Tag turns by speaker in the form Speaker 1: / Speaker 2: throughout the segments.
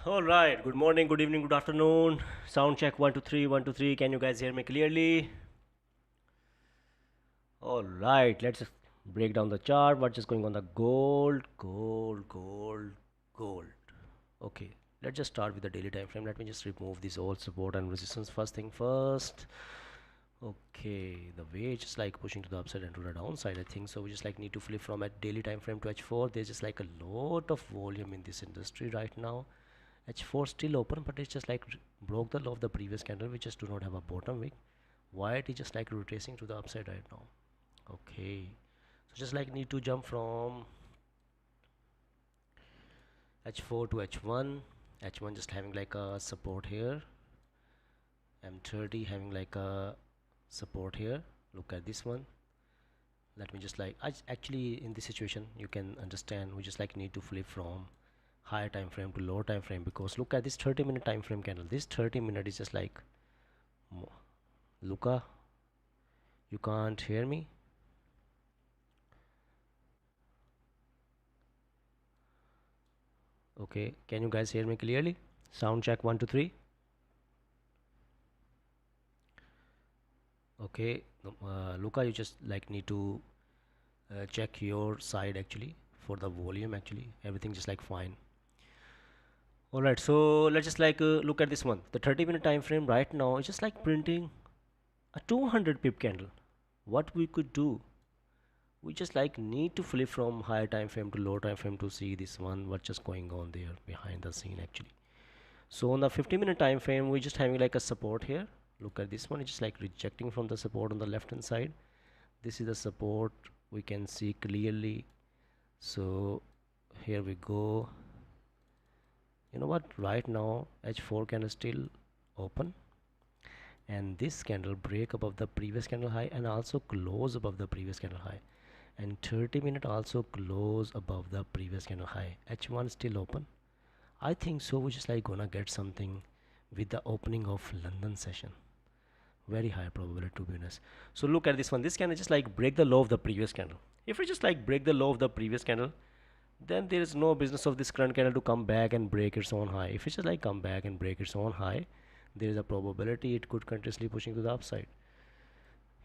Speaker 1: All right. Good morning, good evening, good afternoon. Sound check 1 2 3 1 2 3. Can you guys hear me clearly? All right. Let's just break down the chart. What's just going on the gold. Okay. Let's just start with the daily time frame. Let me just remove this old support and resistance first thing first. Okay, the way it's just like pushing to the upside and to the downside, I think so. We just like need to flip from a daily time frame to H4. There's just like a lot of volume in this industry right now. H4 still open, but it's just like broke the low of the previous candle. We just do not have a bottom wick. Why it is just like retracing to the upside right now. Okay, so just like need to jump from H4 to H1. H1 just having like a support here. M30 having like a support here. Look at this one. Let me just like actually in this situation you can understand we just like need to flip from higher time frame to lower time frame, because look at this 30-minute time frame candle. This 30-minute is just like Luca, you can't hear me? Okay, can you guys hear me clearly? Sound check 1 2 3. Okay, Luca, you just like need to check your side actually for the volume. Actually everything just like fine. All right, so let's just like look at this one. The 30-minute time frame right now is just like printing a 200 pip candle. What we could do, we just like need to flip from higher time frame to lower time frame to see this one what's just going on there behind the scene actually. So on the 50-minute time frame we're just having like a support here. Look at this one, it's just like rejecting from the support on the left hand side. This is the support, we can see clearly. So here we go. You know what, right now H4 candle still open, and this candle break above the previous candle high and also close above the previous candle high, and 30-minute also close above the previous candle high. H1 still open. I think so we're just like gonna get something with the opening of London session. Very high probability, to be honest. So look at this one. This candle just like break the low of the previous candle. If we just like break the low of the previous candle, then there is no business of this current candle to come back and break its own high. If it just like come back and break its own high, there is a probability it could continuously pushing to the upside.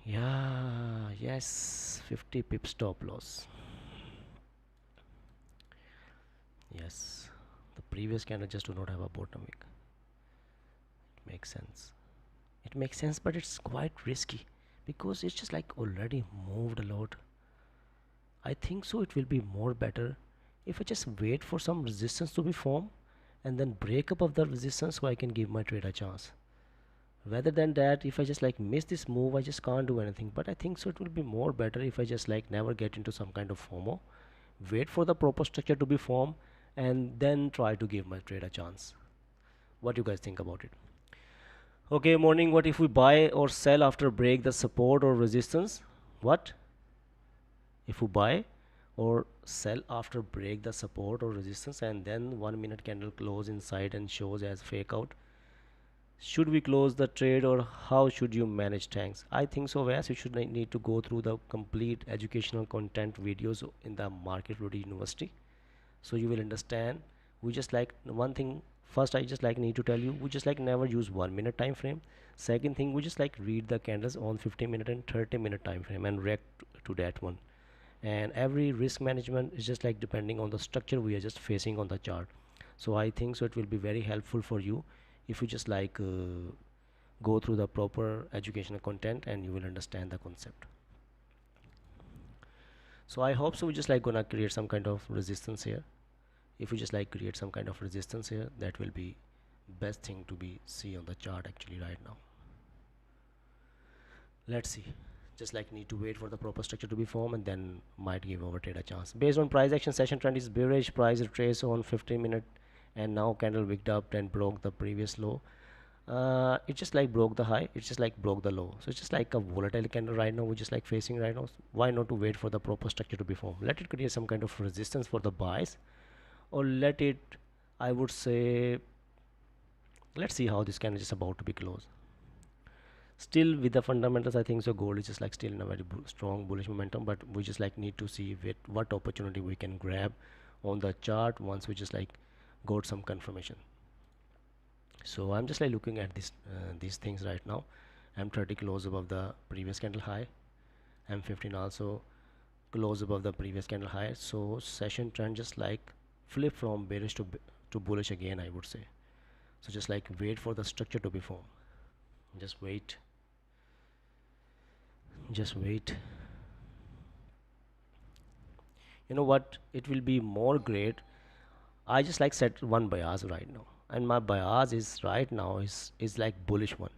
Speaker 1: Yeah, yes, 50 pip stop loss. Yes, the previous candle just do not have a bottom wick. It makes sense. It makes sense, but it's quite risky because it's just like already moved a lot. I think so it will be more better if I just wait for some resistance to be formed and then break above the resistance so I can give my trade a chance. Rather than that, if I just like miss this move, I just can't do anything. But I think so it will be more better if I just like never get into some kind of FOMO, wait for the proper structure to be formed, and then try to give my trade a chance. What do you guys think about it? Okay, morning. What if we buy or sell after break the support or resistance? What if we buy or sell after break the support or resistance and then 1 minute candle close inside and shows as fake out? Should we close the trade or how should you manage tanks? I think so, yes, you should need to go through the complete educational content videos in the Market Fluidity University, so you will understand. We just like one thing first, I just like need to tell you, we just like never use 1 minute time frame. Second thing, we just like read the candles on 15-minute and 30-minute time frame and react to that one. And every risk management is just like depending on the structure we are just facing on the chart. So I think so it will be very helpful for you if you just like go through the proper educational content and you will understand the concept. So I hope so we just like gonna create some kind of resistance here. If we just like create some kind of resistance here, that will be best thing to be see on the chart actually right now. Let's see, just like need to wait for the proper structure to be formed and then might give our trade a chance. Based on price action, session trend is bearish, price retrace on 15-minute, and now candle wicked up and broke the previous low. It just like broke the high, it just like broke the low, so it's just like a volatile candle right now we're just like facing right now. Why not to wait for the proper structure to be formed, let it create some kind of resistance for the buys, or let it, I would say, let's see how this candle is about to be closed. Still with the fundamentals, I think so gold is just like still in a very strong bullish momentum, but we just like need to see what opportunity we can grab on the chart once we just like got some confirmation. So I'm just like looking at this these things right now. M30 close above the previous candle high, M15 also close above the previous candle high. So session trend just like flip from bearish to bullish again, I would say. So just like wait for the structure to be formed. Just wait, just wait. You know what, it will be more great. I just like set one bias right now, and my bias is right now is like bullish one.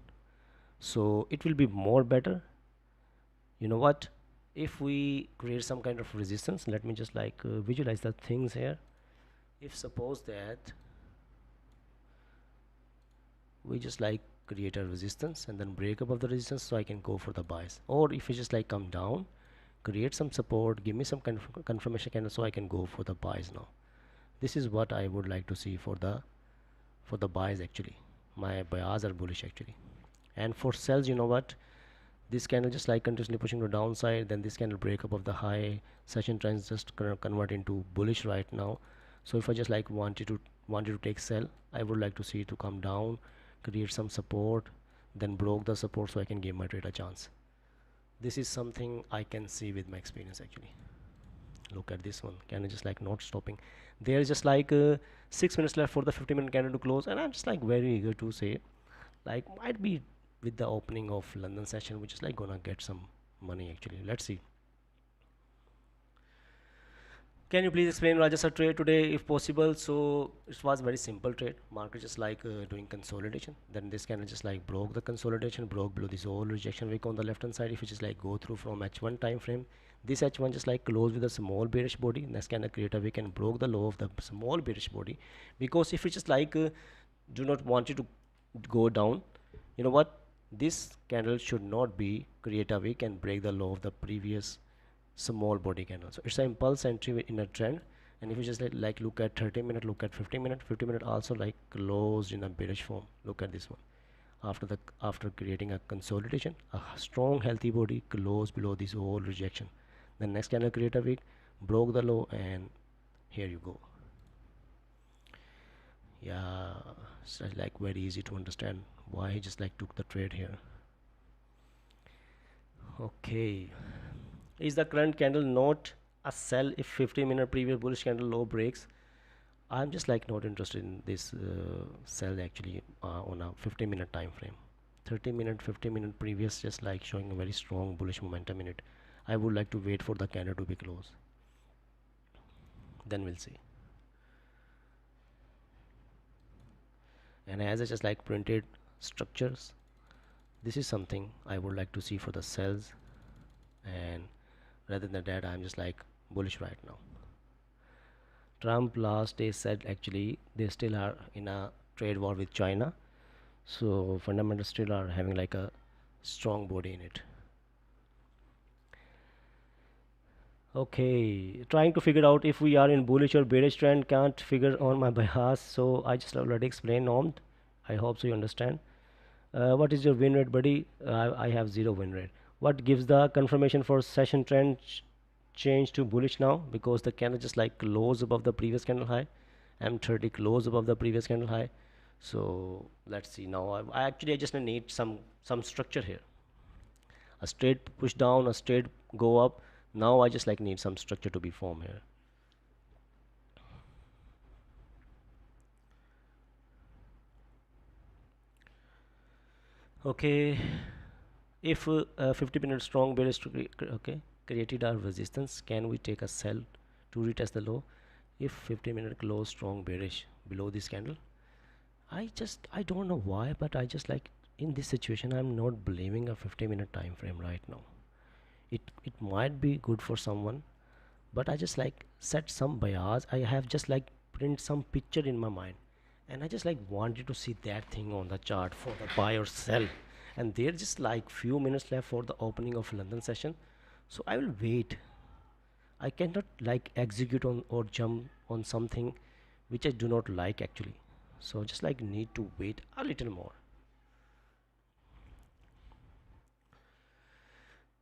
Speaker 1: So it will be more better. You know what, if we create some kind of resistance, let me just like visualize the things here. If suppose that we just like create a resistance and then break above the resistance, so I can go for the buys, or if we just like come down, create some support, give me some kind of confirmation candle, so I can go for the buys now. This is what I would like to see for the buys actually. My buyers are bullish actually. And for sells, you know what, this candle just like continuously pushing to downside, then this candle break up of the high, session trends just convert into bullish right now. So if I just like wanted to take sell, I would like to see it to come down, create some support, then broke the support, so I can give my trade a chance. This is something I can see with my experience actually. Look at this one, candle just like not stopping. There's just like 6 minutes left for the 50-minute candle to close, and I'm just like very eager to say, like might be with the opening of London session, which is like gonna get some money actually. Let's see. Can you please explain Rajasa trade today if possible? So it was very simple trade. Market just like doing consolidation. Then this candle just like broke the consolidation, broke below this whole rejection wick on the left hand side. If you just like go through from H1 time frame, this H1 just like closed with a small bearish body. Next candle create a wick and broke the low of the small bearish body. Because if you just like do not want it to go down, you know what? This candle should not be create a wick and break the low of the previous small body candle. So it's an impulse entry in a trend. And if you just like look at 30-minute, look at 50-minute, 50-minute also like closed in a bearish form. Look at this one. After creating a consolidation, a strong healthy body closed below this whole rejection. The next candle create a wick, broke the low, and here you go. Yeah, it's like very easy to understand why he just like took the trade here. Okay, is the current candle not a sell if 50-minute previous bullish candle low breaks? I'm just like not interested in this sell actually on a 50-minute time frame. 30-minute, 50-minute previous just like showing a very strong bullish momentum in it. I would like to wait for the candle to be closed, then we'll see. And as I just like printed structures, this is something I would like to see for the sells, and rather than that I'm just like bullish right now. Trump last day said actually they still are in a trade war with China, so fundamentals still are having like a strong body in it. Okay, trying to figure out if we are in bullish or bearish trend, can't figure on my bias, so I just already explained normed. I hope so you understand. What is your win rate, buddy? I have zero win rate. What gives the confirmation for session trend change to bullish now? Because the candle just like close above the previous candle high, M30 close above the previous candle high. So let's see now. I just need some structure here. A straight push down, a straight go up. Now I just like need some structure to be formed here. Okay, if 50-minute strong bearish okay created our resistance, can we take a sell to retest the low? If 50-minute close strong bearish below this candle, I don't know why, but I just like in this situation I'm not believing a 50-minute time frame right now. It might be good for someone, but I just like set some bias. I have just like print some picture in my mind, and I just like wanted to see that thing on the chart for the buy or sell. And there's just like few minutes left for the opening of London session, so I will wait. I cannot like execute on or jump on something which I do not like actually. So just like need to wait a little more.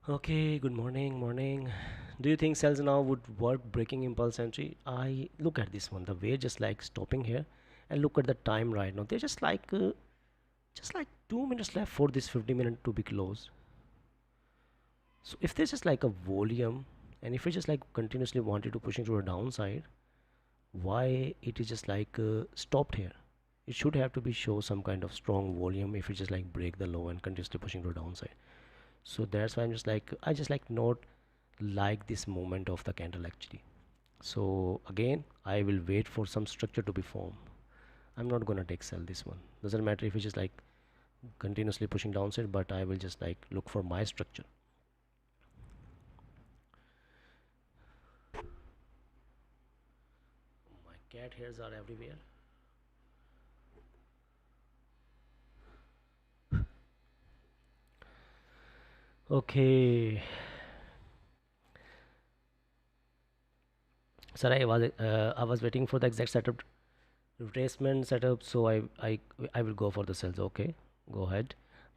Speaker 1: Okay, good morning, morning. Do you think sells now would work breaking impulse entry? I look at this one, the way just like stopping here, And look at the time right now, they're just like 2 minutes left for this 50 minute to be closed. So if there's just like a volume, and if we just like continuously wanted to pushing to a downside, why it is just like stopped here? It should have to be show some kind of strong volume if it just like break the low and continuously pushing to a downside. So that's why I'm just like, I just like not like this movement of the candle actually. So again, I will wait for some structure to be formed. I'm not gonna take sell this one. Doesn't matter if it's just like continuously pushing downside, but I will just like look for my structure. My cat hairs are everywhere. Okay. Sir, I was waiting for the exact setup, retracement setup, so I will go for the cells. Okay, go ahead.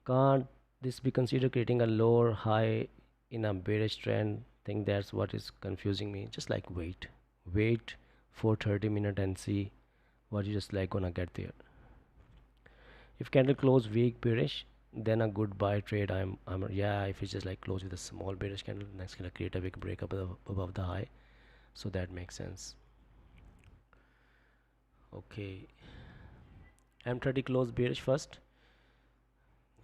Speaker 1: Can't this be considered creating a lower high in a bearish trend? Think that's what is confusing me. Just like wait for 30 minutes and see what you just like gonna get there. If candle close weak bearish, then a good buy trade. I'm yeah. If it's just like close with a small bearish candle, next gonna create a big break above the high, so that makes sense. Okay, M30 close bearish first.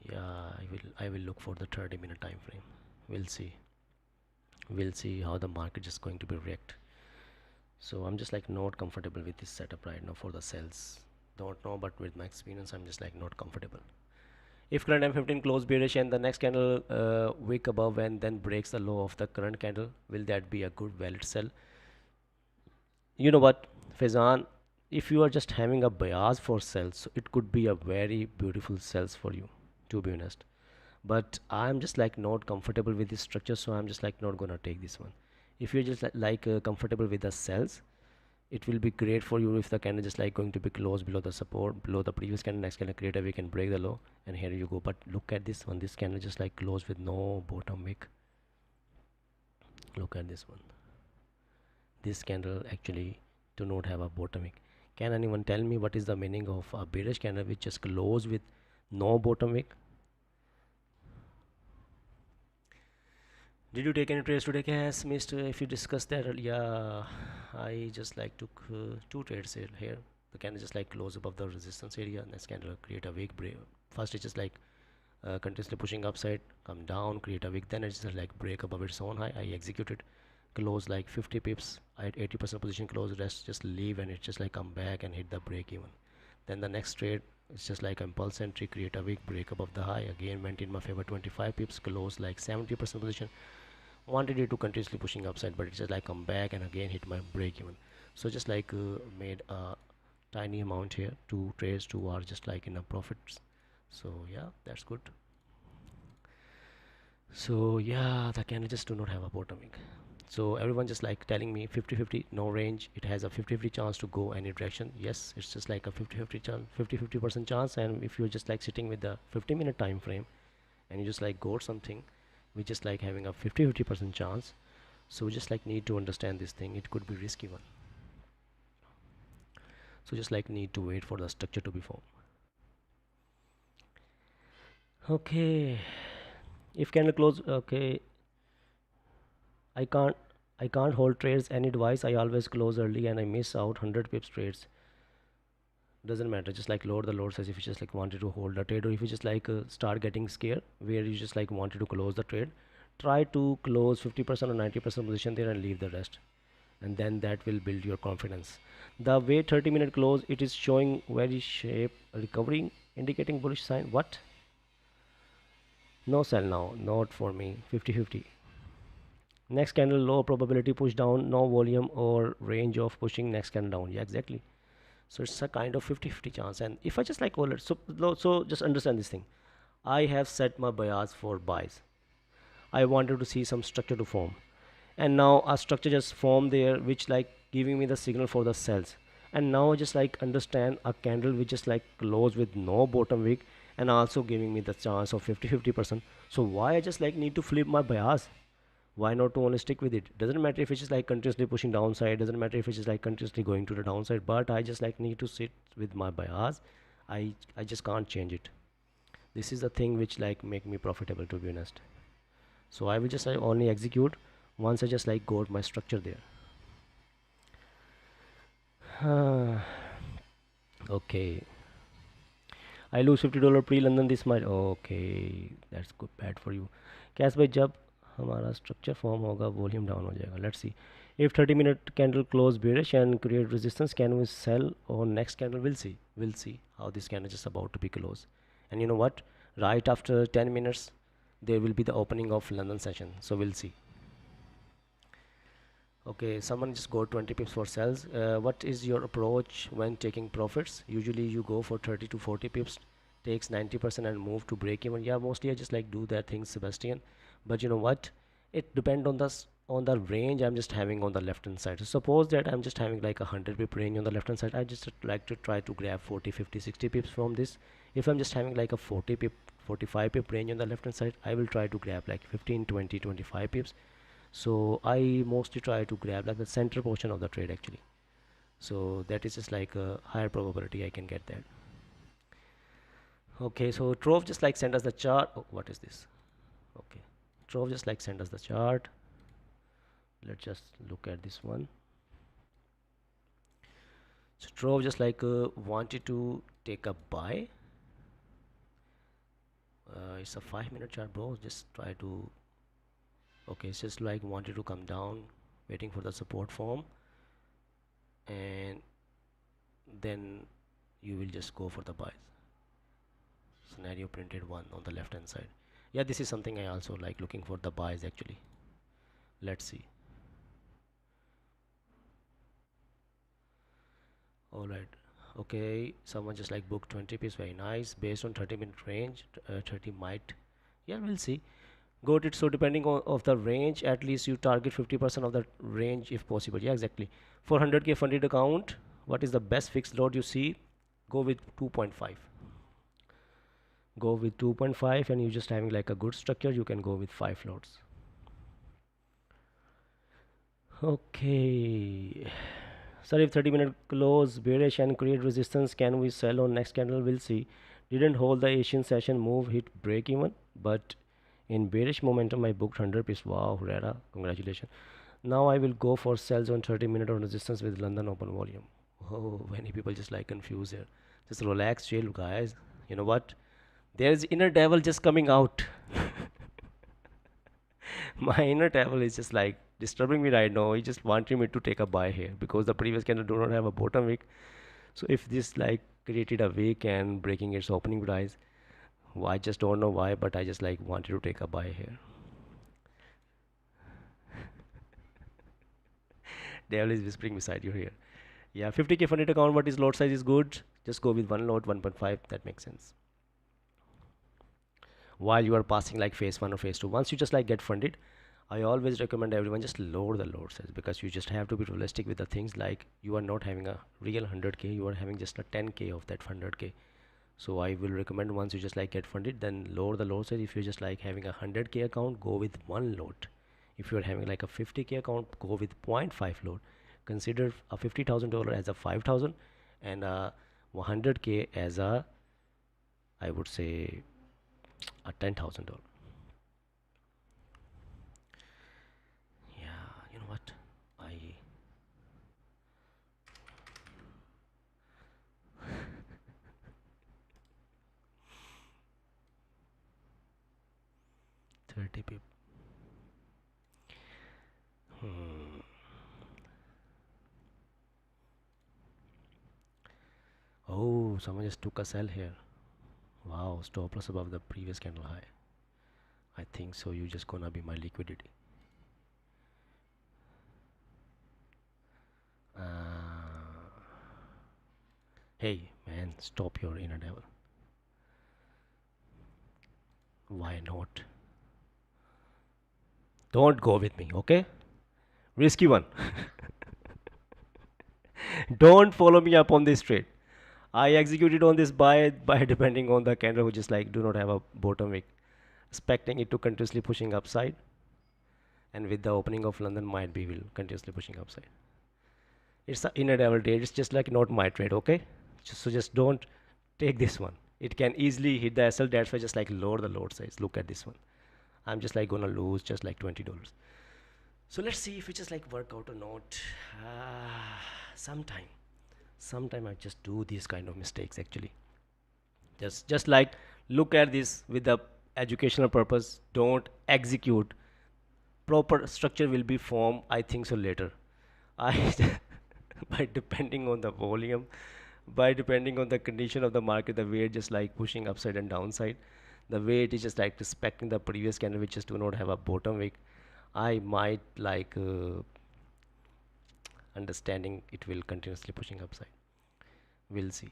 Speaker 1: Yeah, I will look for the 30-minute time frame. We'll see. We'll see how the market is going to be react. So I'm just like not comfortable with this setup right now for the sells. Don't know, but with my experience, I'm just like not comfortable. If current M15 close bearish and the next candle wick above and then breaks the low of the current candle, will that be a good valid sell? You know what, Faizan, if you are just having a bias for sells, so it could be a very beautiful sells for you, to be honest. But I'm just like not comfortable with this structure, so I'm just like not gonna take this one. If you're just comfortable with the cells, it will be great for you if the candle just like going to be close below the support, below the previous candle, next candle create a wick and break the low, and here you go. But look at this one, this candle just like close with no bottom wick. Look at this one, this candle actually do not have a bottom wick. Can anyone tell me what is the meaning of a bearish candle which just close with no bottom wick? Did you take any trades today, Cass? Missed if you discussed that earlier. Yeah, I just like took two trades here. The candle just like close above the resistance area. Next candle create a wick break. First it's just like continuously pushing upside, come down, create a wick. Then it's just like break above its own high. I executed, close like 50 pips. I had 80% position close. Rest just leave and it just like come back and hit the break even. Then the next trade it's just like impulse entry, create a wick, break above the high. Again went in my favor, 25 pips, close like 70% position, wanted it to continuously pushing upside, but it's just like come back and again hit my break even. So just like made a tiny amount here, two trades, two are just like in a profits. So yeah, that's good. So yeah, the candle just do not have a bottoming. So everyone just like telling me 50-50 no range, it has a 50-50 chance to go any direction. Yes, it's just like a 50-50 chance, 50-50% chance. And if you're just like sitting with the 50-minute time frame and you just like got something, we just like having a 50-50% chance. So we just like need to understand this thing, it could be risky one. So just like need to wait for the structure to be formed. Okay, if candle close, okay, I can't I can't hold trades any advice. I always close early and I miss out 100 pips trades. Doesn't matter, just like load the load says if you just like wanted to hold the trade, or if you just like start getting scared where you just like wanted to close the trade, try to close 50% or 90% position there and leave the rest, and then that will build your confidence. The way 30-minute close, it is showing very shape recovering, indicating bullish sign. What? No sell now, not for me. 50-50. Next candle low probability push down, no volume or range of pushing next candle down. Yeah, exactly. So it's a kind of 50-50 chance. And if I just like hold it, so just understand this thing. I have set my bias for buys. I wanted to see some structure to form, and now a structure just formed there which like giving me the signal for the cells. And now I just like understand a candle which is like close with no bottom wick and also giving me the chance of 50-50%. So why I just like need to flip my bias? Why not to only stick with it? Doesn't matter if it's just like continuously pushing downside, doesn't matter if it's just like continuously going to the downside, but I just like need to sit with my bias. I just can't change it. This is the thing which like make me profitable, to be honest. So I will just like only execute once I just like got my structure there. Okay, I lose $50 pre-London this much. Okay, that's good, bad for you. Cash भाई जब हमारा structure form होगा volume down हो जाएगा. Let's see. If 30 minute candle close bearish and create resistance, can we sell on next candle? We'll see. We'll see how this candle is just about to be close. And you know what? Right after 10 minutes, there will be the opening of London session. So we'll see. Okay, someone just got 20 pips for sells. What is your approach when taking profits? Usually you go for 30 to 40 pips, takes 90% and move to break even. Yeah, mostly I just like do that thing, Sebastian. But you know what? It depend on on the range I'm just having on the left hand side. So suppose that I'm just having like a 100 pip range on the left hand side. I just like to try to grab 40, 50, 60 pips from this. If I'm just having like a 40 pip, 45 pip range on the left hand side, I will try to grab like 15, 20, 25 pips. So I mostly try to grab like the center portion of the trade actually. So that is just like a higher probability I can get that. Okay, so Trove just like send us the chart. Oh, what is this? Okay, Trove just like send us the chart. Let's just look at this one. So Trove just like wanted to take a buy. It's a 5-minute chart, bro. Just try to. Okay, it's just like wanted to come down, waiting for the support form, and then you will just go for the buys. Scenario printed one on the left hand side. Yeah, this is something I also like looking for the buys actually. Let's see. All right. Okay, someone just like booked 20 piece, very nice, based on 30-minute range. 30 might, yeah, we'll see. Got it. So depending on of the range, at least you target 50% of the range if possible. Yeah, exactly. For 100k funded account, what is the best fixed load you see? Go with 2.5. Go with 2.5, and you just having like a good structure, you can go with 5 loads. Okay, sir, if 30-minute close bearish and create resistance, can we sell on next candle? We'll see. Didn't hold the Asian session move, hit break even, but in bearish momentum I booked 100 piece. Wow, Rara, congratulations. Now I will go for sells on 30-minute on resistance with London open volume. Oh, many people just like confused here. Just relax, chill, guys. You know what? There's inner devil just coming out. My inner devil is just like disturbing me right now. He just wanted me to take a buy here because the previous candle do not have a bottom wick. So if this like created a wick and breaking its opening price, I just don't know why, but I just like wanted to take a buy here. Devil is whispering beside you here. Yeah, 50k funded account. What is lot size is good? Just go with one lot, 1.5. That makes sense. While you are passing like phase 1 or phase 2, once you just like get funded, I always recommend everyone just lower the load size, because you just have to be realistic with the things. Like you are not having a real 100k, you are having just a 10k of that 100k. So I will recommend, once you just like get funded, then lower the load size. If you're just like having a 100k account, go with one load. If you're having like a 50k account, go with 0.5 load. Consider a $50,000 as a 5,000 and a 100k as a, I would say, a $10,000. Yeah, you know what? I 30 people. Oh, someone just took a sell here. Wow, stop loss above the previous candle high. I think so. You just gonna be my liquidity. Hey man, stop your inner devil. Why not? Don't go with me, okay? Risky one. Don't follow me up on this trade. I executed on this buy depending on the candle, which is like do not have a bottom wick, expecting it to continuously pushing upside. and with the opening of London might be will continuously pushing upside. It's an inner devil trade. It's just like not my trade, okay? So just don't take this one. It can easily hit the SL. That's why just like lower the load size. Look at this one. I'm just like gonna lose just like $20. So let's see if it just like work out or not. Sometime, sometime I just do these kind of mistakes actually. Just like look at this with the educational purpose. Don't execute. Proper structure will be formed. I think so later. I by depending on the volume, by depending on the condition of the market, the way it just like pushing upside and downside, the way it is just like respecting the previous candle which just do not have a bottom wick, I might like understanding it will continuously pushing upside. We'll see.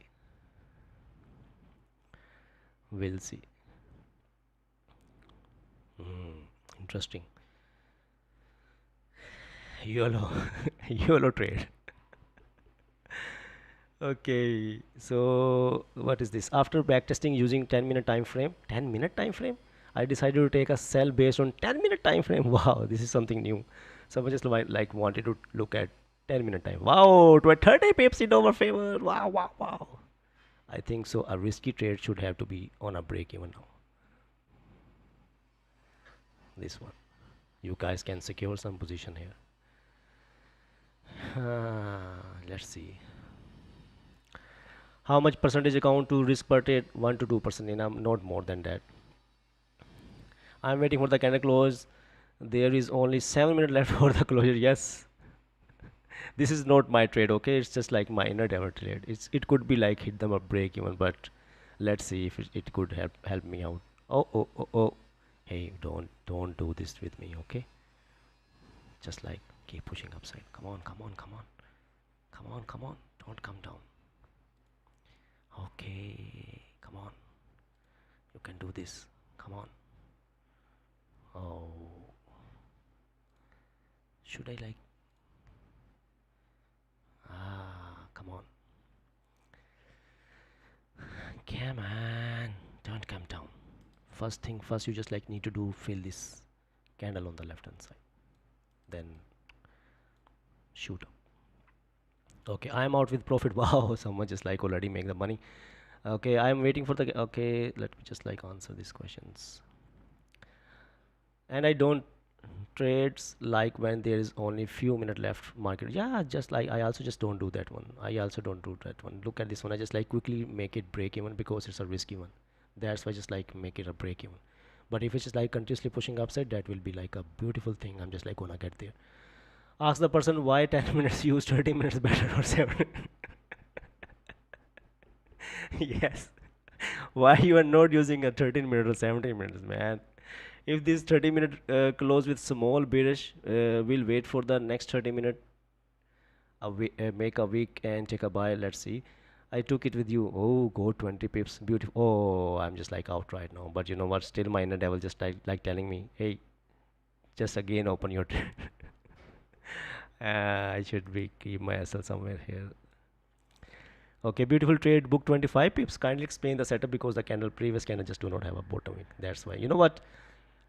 Speaker 1: We'll see. Hmm, interesting. YOLO. YOLO trade. Okay, so what is this? After backtesting using 10-minute time frame, 10-minute time frame, I decided to take a sell based on 10-minute time frame. Wow, this is something new. So I just like wanted to look at 10-minute time. Wow, to a 30 pips in our favor. Wow, wow, wow. I think so. A risky trade should have to be on a break even now. This one, you guys can secure some position here. Let's see. How much percentage account to risk per trade? 1 to 2%. And I'm not more than that. I'm waiting for the candle close. There is only 7 minutes left for the closure. Yes, this is not my trade. Okay, it's just like my inner devil trade. It could be like hit them a break even, but let's see if it could help me out. Oh, oh, oh, oh. Hey, don't do this with me. Okay, just like keep pushing upside. Come on, come on, come on, come on, come on. Don't come down. Okay, come on. You can do this. Come on. Oh, should I like? Come on. Come on. Don't come down. First thing first, you just like need to do fill this candle on the left hand side. Then shoot up. Okay, I am out with profit. Wow, someone just like already make the money. Okay, I am waiting for the. Okay, let me just like answer these questions. And I don't trades like when there is only few minutes left market. Yeah, just like I also just don't do that one. I also don't do that one. Look at this one. I just like quickly make it break even because it's a risky one. That's why I just like make it a break even. But if it's just like continuously pushing upside, that will be like a beautiful thing. I'm just like gonna get there. Ask the person why 10 minutes use 30 minutes better or 7. Yes. Why you are not using a 13 minutes or 17 minutes, man? If this 30-minute close with small bearish, we'll wait for the next 30-minute, make a week and take a buy. Let's see. I took it with you. Oh, go 20 pips. Beautiful. Oh, I'm just like out right now. But you know what? Still, my inner devil just like telling me, hey, just again open your trade. I should be keep myself somewhere here. Okay, beautiful trade. Book 25 pips. Kindly explain the setup because the previous candle just do not have a bottom wick. That's why. You know what?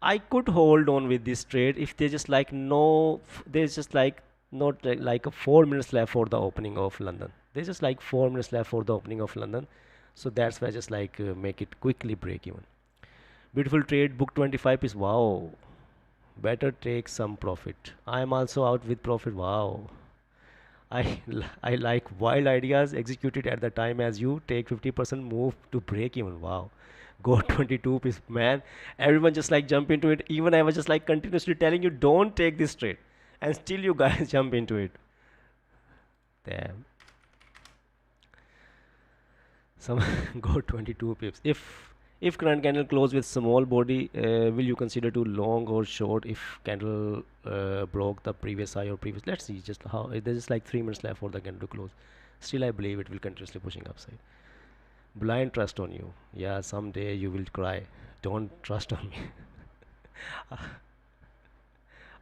Speaker 1: I could hold on with this trade if they just like no, there's just like not like a 4 minutes left for the opening of London. There's just like 4 minutes left for the opening of London, so that's why I just like make it quickly break even. Beautiful trade. Book 25 is wow. Better take some profit. I am also out with profit. Wow. I like wild ideas executed at the time as you take 50% move to break even. Wow. Go 22 piece, man. Everyone just like jump into it. Even I was just like continuously telling you don't take this trade, and still you guys jump into it. Damn. Some go 22 pips. If current candle close with small body, will you consider to long or short if candle broke the previous high or previous? Let's see just how there's just like 3 minutes left for the candle to close. Still, I believe it will continuously pushing upside. Blind trust on you. Yeah, someday you will cry. Don't trust on me.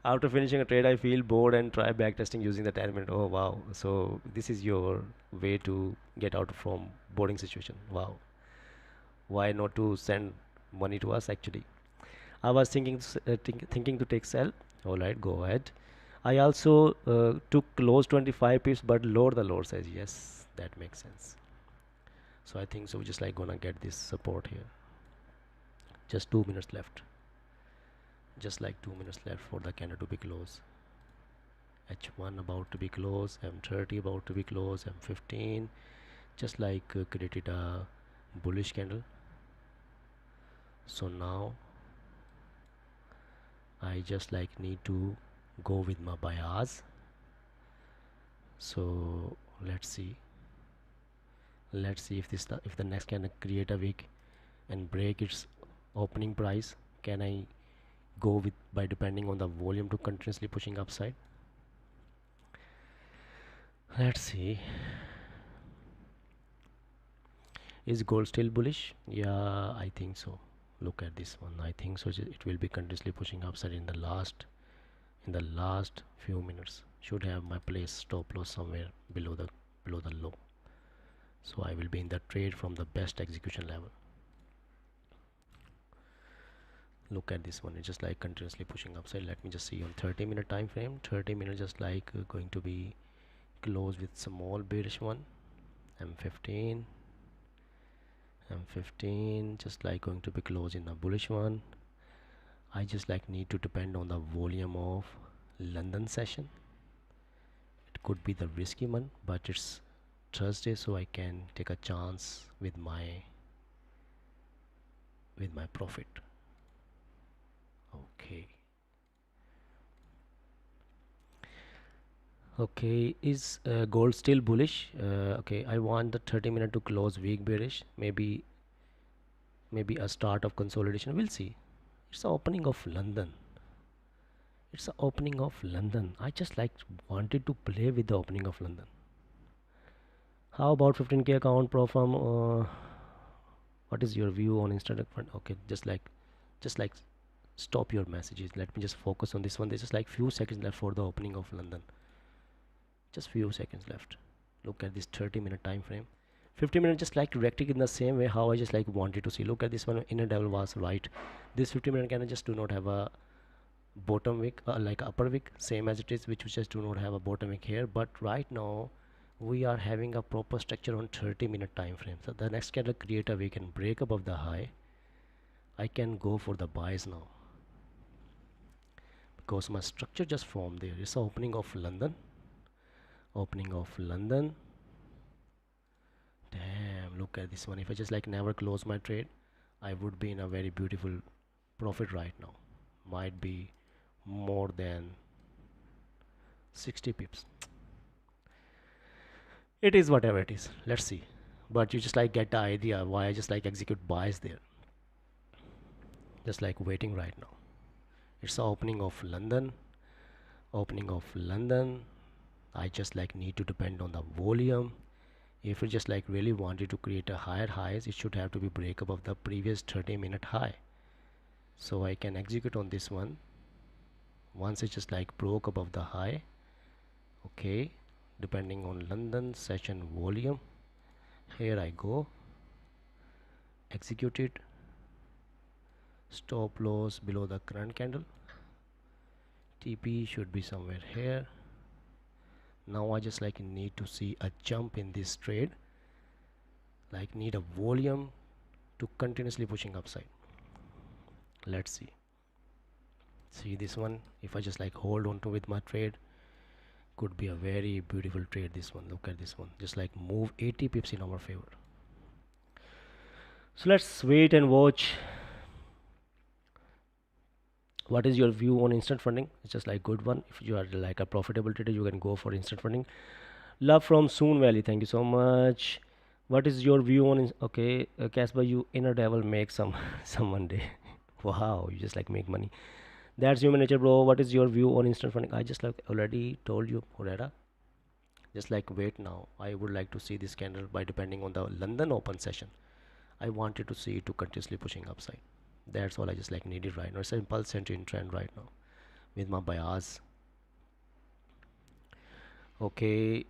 Speaker 1: After finishing a trade, I feel bored and try backtesting using the 10 minute. Oh wow! So this is your way to get out from boarding situation. Wow! Why not to send money to us actually? I was thinking thinking to take sell. All right, go ahead. I also took close 25 pips but lower the lower size. Yes, that makes sense. So I think so, just like gonna get this support here. Just 2 minutes left. Just like 2 minutes left for the candle to be close. H1 about to be close, M30 about to be close, M15 just like created a bullish candle. So now I just like need to go with my bias. So let's see if the next can create a wick and break its opening price. Can I go with by depending on the volume to continuously pushing upside? Let's see. Is gold still bullish? Yeah, I think so. Look at this one. I think so. It will be continuously pushing upside in the last few minutes. Should have my place stop loss somewhere below the low. So I will be in the trade from the best execution level. Look at this one. It's just like continuously pushing upside. Let me just see on 30-minute time frame. 30 minutes just like going to be close with small bearish one. M15 M15 just like going to be close in a bullish one. I just like need to depend on the volume of London session. It could be the risky one, but it's Thursday, so I can take a chance with my profit. Okay. Okay, is gold still bullish? Okay, I want the 30-minute to close weak bearish. Maybe a start of consolidation. We'll see. It's the opening of London. It's the opening of London. I just like wanted to play with the opening of London. How about 15k account pro firm? What is your view on instant fund? Okay, just like stop your messages. Let me just focus on this one. There's just like few seconds left for the opening of London. Just few seconds left. Look at this 30-minute time frame. 50 minutes just like directing in the same way how I just like wanted to see. Look at this one. Inner devil was right. This 50-minute candle just do not have a bottom wick like upper wick, same as it is, which we just do not have a bottom wick here. But right now we are having a proper structure on 30-minute time frame. So the next candle create a wick and break above the high. I can go for the buys now because my structure just formed there. It's the opening of London. Opening of London. Damn, look at this one. If I just like never close my trade, I would be in a very beautiful profit right now. Might be more than 60 pips. It is whatever it is. Let's see. But you just like get the idea why I just like execute buys there. Just like waiting right now. It's the opening of London. Opening of London. I just like need to depend on the volume. If you just like really wanted to create a higher highs, it should have to be break above the previous 30-minute high. So I can execute on this one. Once it just like broke above the high. Okay, depending on London session volume, here I go, execute it, stop loss below the current candle, TP should be somewhere here. Now I just like need to see a jump in this trade, like need a volume to continuously pushing upside. Let's see this one. If I just like hold on to with my trade, could be a very beautiful trade. This one, look at this one, just like move 80 pips in our favor. So let's wait and watch. What is your view on instant funding? It's just like good one. If you are like a profitable trader, you can go for instant funding. Love from Soon Valley, thank you so much. What is your view on okay, Casper, you inner devil make some some day. Wow, you just like make money. That's human nature, bro. What is your view on instant funding? I just like already told you, Horera. Just like wait now. I would like to see this candle by depending on the London open session. I wanted to see it to continuously pushing upside. That's all I just like needed right now. It's an impulse entry in trend right now with my bias. Okay,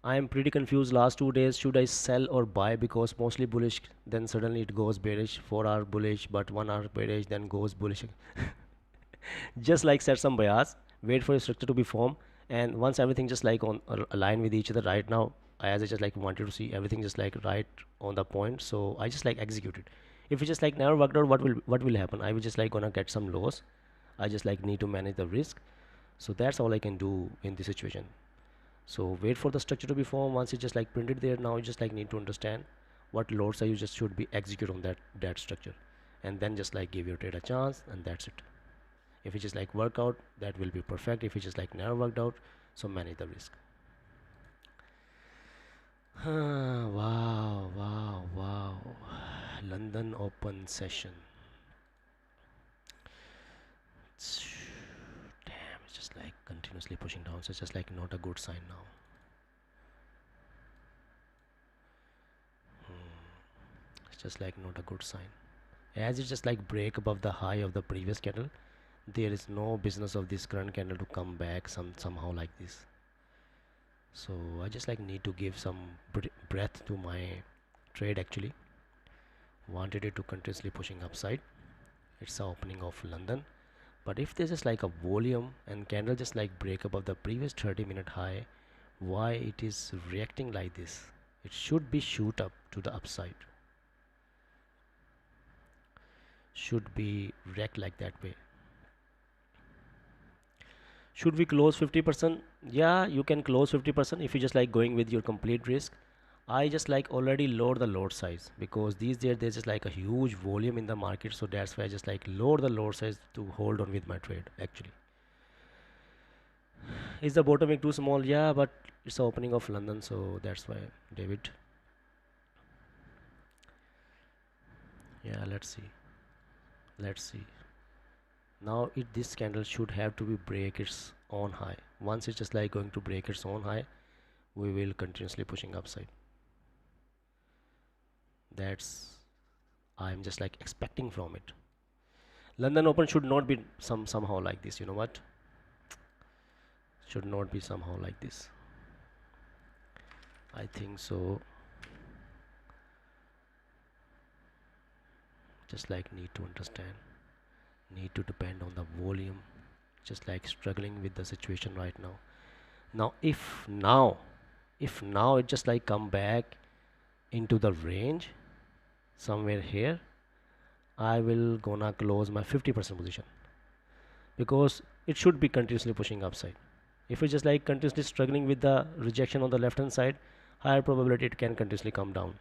Speaker 1: I am pretty confused last 2 days. Should I sell or buy? Because mostly bullish, then suddenly it goes bearish. 4 hour bullish, but 1 hour bearish, then goes bullish. Just like set some bias, wait for your structure to be formed, and once everything just like on align with each other right now, as I just like wanted to see everything just like right on the point, so I just like execute it. If it just like never worked out, what will happen? I will just like gonna get some loss. I just like need to manage the risk, so that's all I can do in this situation. So wait for the structure to be formed. Once it's just like printed there, now you just like need to understand what loads are you just should be execute on that structure, and then just like give your trade a chance, and that's it. If it just like work out, that will be perfect. If it just like never worked out, so manage the risk. Wow, wow, wow. London Open session. Damn, it's just like continuously pushing down, so it's just like not a good sign now. It's just like not a good sign. As it just like break above the high of the previous candle, there is no business of this current candle to come back somehow like this. So I just like need to give some breath to my trade. Actually wanted it to continuously pushing upside. It's the opening of London, but if there's just like a volume and candle just like break above the previous 30-minute high, why it is reacting like this? It should be shoot up to the upside, should be react like that way. Should we close 50%? Yeah, you can close 50% if you just like going with your complete risk. I just like already lower the load size because these days there's just like a huge volume in the market, so that's why I just like lower the load size to hold on with my trade. Actually, is the bottom too small? Yeah, but it's the opening of London, so that's why, David. Yeah, let's see. Now this candle should have to be break its own high. Once it's just like going to break its own high, we will continuously pushing upside. That's I'm just like expecting from it. London Open should not be somehow like this. You know what? Should not be somehow like this. I think so. Just like need to understand, need to depend on the volume. Just like struggling with the situation right now. Now, if now it just like come back into the range somewhere here, I will gonna close my 50% position because it should be continuously pushing upside. If it's just like continuously struggling with the rejection on the left hand side, higher probability it can continuously come down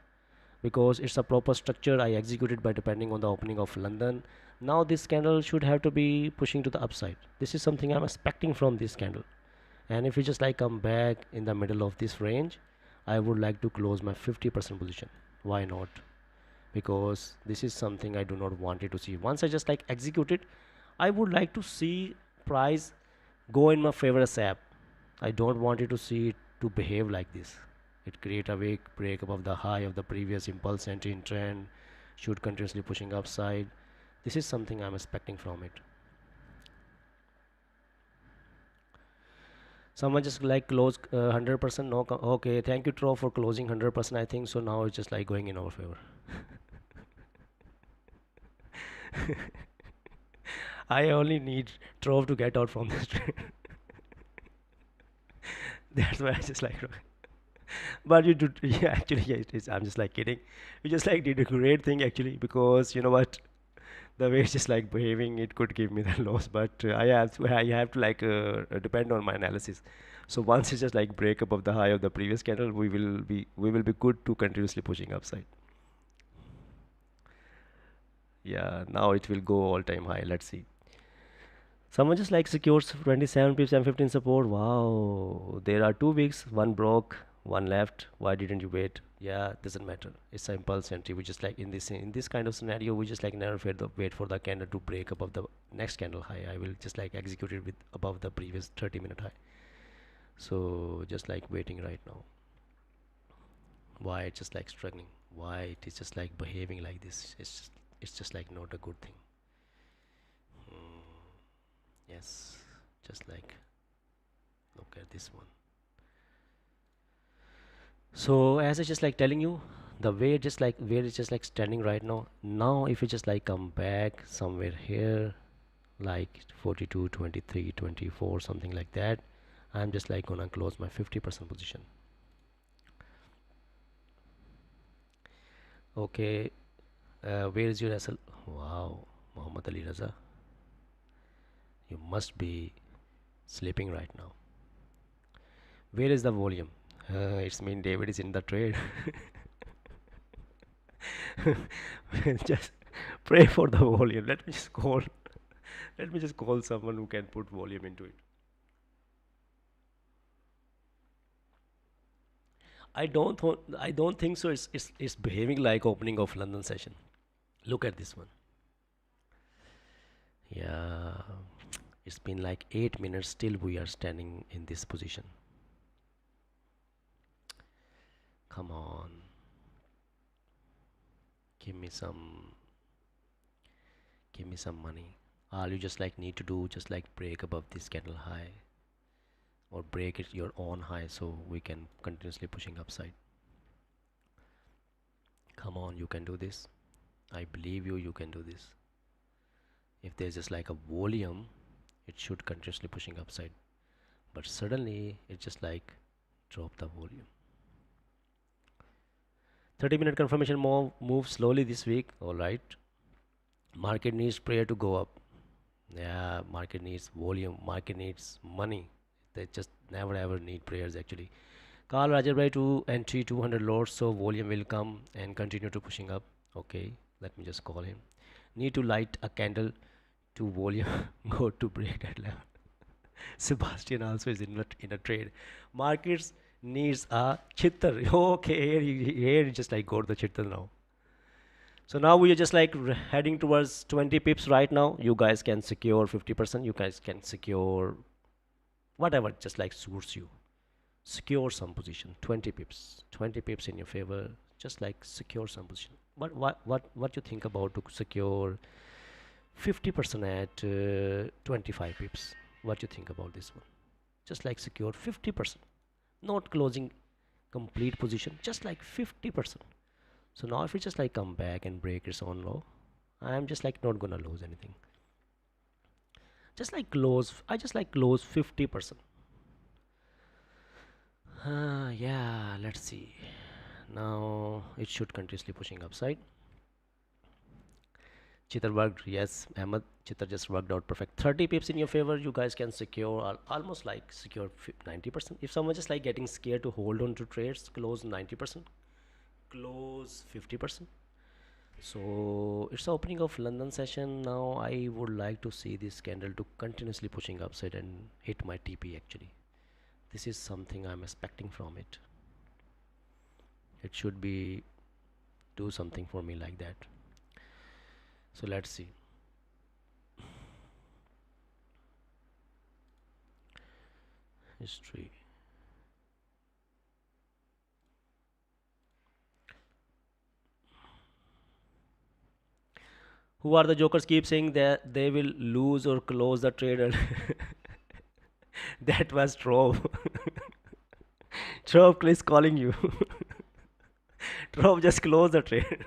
Speaker 1: because it's a proper structure I executed by depending on the opening of London. Now this candle should have to be pushing to the upside. This is something I'm expecting from this candle, and if we just like come back in the middle of this range, I would like to close my 50% position. Why not? Because this is something I do not want it to see. Once I just like execute it, I would like to see price go in my favor ASAP. I don't want it to see it to behave like this. It create a weak break above the high of the previous impulse entry in trend, should continuously pushing upside. This is something I'm expecting from it. Someone just like close 100%. No, okay, thank you Tro for closing 100%. I think so now it's just like going in our favor. I only need Trove to get out from this trade. That's why I just like. But you do, yeah, actually, yeah, it is. I'm just like kidding. You just like did a great thing actually because you know what, the way it's just like behaving, it could give me the loss. But I have to like depend on my analysis. So once it's just like break above the high of the previous candle, we will be good to continuously pushing upside. Yeah, now it will go all time high. Let's see. Someone just like secures 27 pips and 15 support. Wow, there are 2 weeks, one broke, one left. Why didn't you wait? Yeah, doesn't matter. It's a impulse entry. We just like in this kind of scenario, we just like never wait for the candle to break above the next candle high. I will just like execute it with above the previous 30-minute high. So just like waiting right now. Why it's just like struggling? Why it is just like behaving like this? It's just like not a good thing. Hmm. Yes, just like look at this one. So as I just like telling you, the way just like where it's just like standing right now. Now if you just like come back somewhere here, like 42, 23, 24, something like that. I'm just like gonna close my 50% position. Okay, where is your SL? Wow, Muhammad Ali Raza, you must be sleeping right now. Where is the volume? It's mean David is in the trade. Just pray for the volume. Let me just call someone who can put volume into it. I don't think so. It's behaving like opening of London session. Look at this one. Yeah, it's been like 8 minutes. Still, we are standing in this position. Come on, give me some, give me some money. All you just like need to do, just like break above this candle high, or break it your own high, so we can continuously pushing upside. Come on, you can do this. I believe you. You can do this. If there's just like a volume, it should continuously pushing upside. But suddenly, it just like drop the volume. 30-minute confirmation move slowly this week. All right. Market needs prayer to go up. Yeah, market needs volume. Market needs money. They just never ever need prayers actually. Call Rajarbai to entry 200 lots so volume will come and continue to pushing up. Okay, let me just call him. Need to light a candle to volume go to break that level. Sebastian also is in a trade. Markets needs a chittar. Okay, here you just like go to the chittar now. So now we are just like heading towards 20 pips right now. You guys can secure 50%. You guys can secure whatever just like suits you. Secure some position. 20 pips. 20 pips in your favor. Just like secure some position. What you think about to secure 50% at 25 pips? What you think about this one? Just like secure 50%. Not closing complete position. Just like 50%. So now if we just like come back and break its own low, I'm just like not gonna lose anything. Just like close, I just like close 50%. Yeah, let's see. Now it should continuously pushing upside. Chitar worked, yes, Ahmed. Chitar just worked out perfect. 30 pips in your favor, you guys can secure almost like secure 90%. If someone just like getting scared to hold on to trades, close 90%, close 50%. So it's the opening of London session. Now I would like to see this candle to continuously pushing upside and hit my TP actually. This is something I'm expecting from it. It should be do something for me like that. So let's see. History. Who are the jokers keep saying that they will lose or close the trade? That was Trove. Trove is calling you. Trove just close the trade.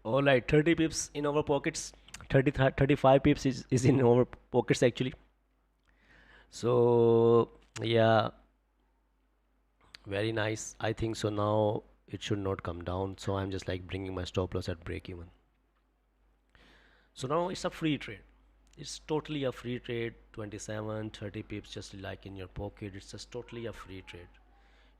Speaker 1: All right, 30 pips in our pockets. 30, 35 pips is in our pockets actually. So yeah, very nice. I think so now it should not come down. So I'm just like bringing my stop loss at break even. So now it's a free trade. It's totally a free trade. 27, 30 pips just like in your pocket. It's just totally a free trade.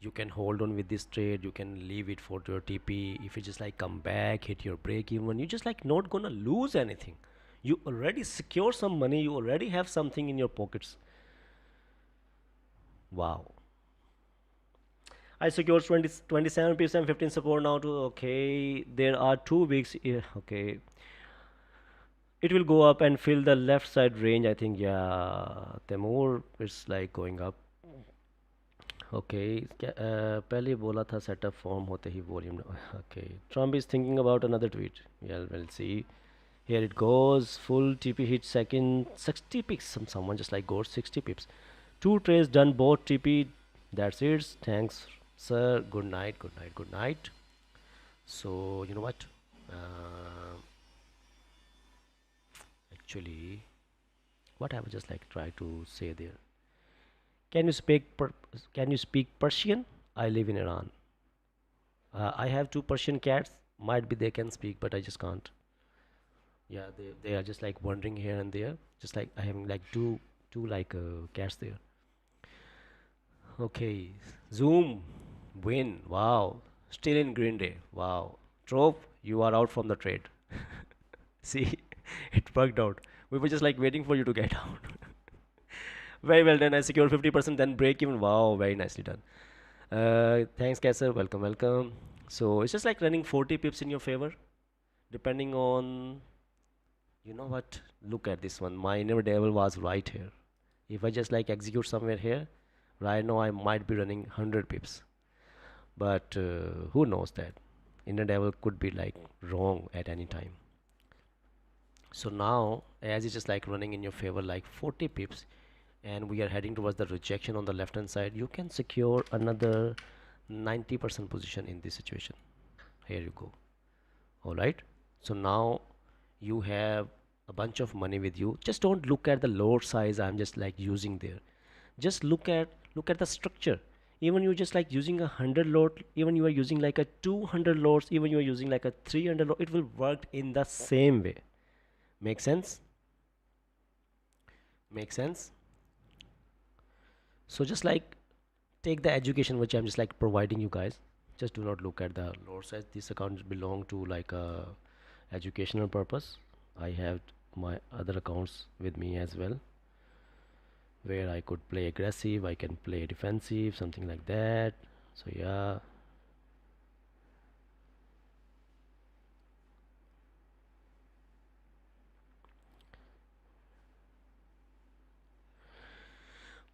Speaker 1: You can hold on with this trade. You can leave it for your TP. If you just like come back, hit your break even, you just like not gonna lose anything. You already secure some money. You already have something in your pockets. Wow. I secured 20, 27 pips and 15 support now to okay. There are 2 weeks. Yeah, okay, it will go up and fill the left side range. I think yeah, the more it's like going up. Okay, पहले बोला था setup form होते ही volume. Okay, Trump is thinking about another tweet. Yeah, we'll see. Here it goes. Full TP hit second 60 pips. Someone just like got 60 pips. Two trades done both TP. That's it. Thanks, sir. Good night. Good night. Good night. So you know what? Uh, Actually, what I would just like try to say there. Can you speak Can you speak Persian? I live in Iran. I have two Persian cats. Might be they can speak, but I just can't. Yeah, they are just like wandering here and there. Just like I having like two like cats there. Okay, Zoom, win. Wow, still in Green Day. Wow, Trope, you are out from the trade. See, it worked out. We were just like waiting for you to get out. Very well done. I secured 50%, then break even. Wow, very nicely done. Thanks, Kaiser. Welcome, welcome. So it's just like running 40 pips in your favor, depending on, you know what? Look at this one. My inner devil was right here. If I just like execute somewhere here, right now I might be running 100 pips. But who knows that? Inner devil could be like wrong at any time. So now, as it's just like running in your favor, like 40 pips, and we are heading towards the rejection on the left hand side, you can secure another 90% position in this situation. Here you go. All right. So now you have a bunch of money with you. Just don't look at the lot size I'm just like using there. Just look at the structure. Even you're just like using 100 lot, even you are using like a 200 lots, even you are using like a 300 lot, it will work in the same way. Make sense? Make sense? So just like take the education which I'm just like providing you guys. Just do not look at the lot size. These accounts belong to like a educational purpose. I have my other accounts with me as well, where I could play aggressive, I can play defensive, something like that. So yeah.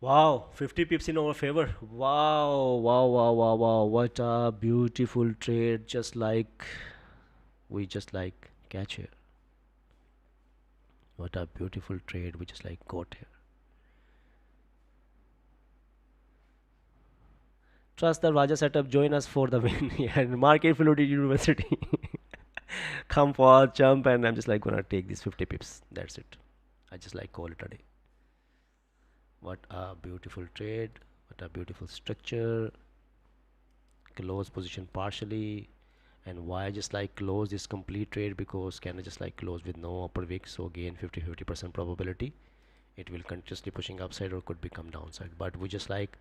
Speaker 1: Wow, 50 pips in our favor. Wow, wow, wow, wow, wow. What a beautiful trade. Just like we just like catch here. What a beautiful trade we just like got here. Trust the Raja setup. Join us for the win. Yeah, Market Fluidity University. Come for jump, and I'm just like gonna take these 50 pips. That's it. I just like call it a day. What a beautiful trade. What a beautiful structure. Close position partially. And why I just like close this complete trade, because can I just like close with no upper wick, so gain 50% probability it will continuously pushing upside or could become downside. But we just like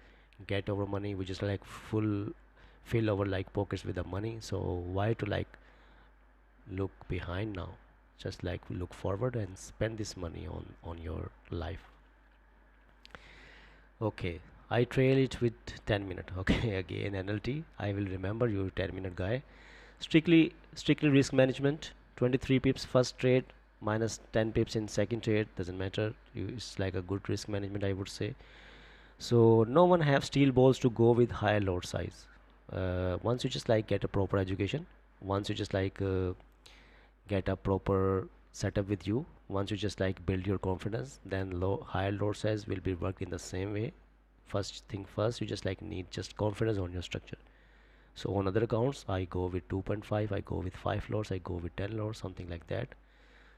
Speaker 1: get our money, we just like fill our like pockets with the money. So why to like look behind now? Just like look forward and spend this money on your life. Okay, I trail it with 10 minute. Okay, again NLT, I will remember you 10-minute guy. Strictly risk management. 23 pips first trade, minus 10 pips in second trade, doesn't matter. It's like a good risk management, I would say. So no one have steel balls to go with higher lot size. Once you just like get a proper education, once you just like get a proper setup with you, once you just like build your confidence, then higher lot size will be worked in the same way. First thing first, you just like need just confidence on your structure. So on other accounts I go with 2.5, I go with 5 lots, I go with 10 lots, something like that.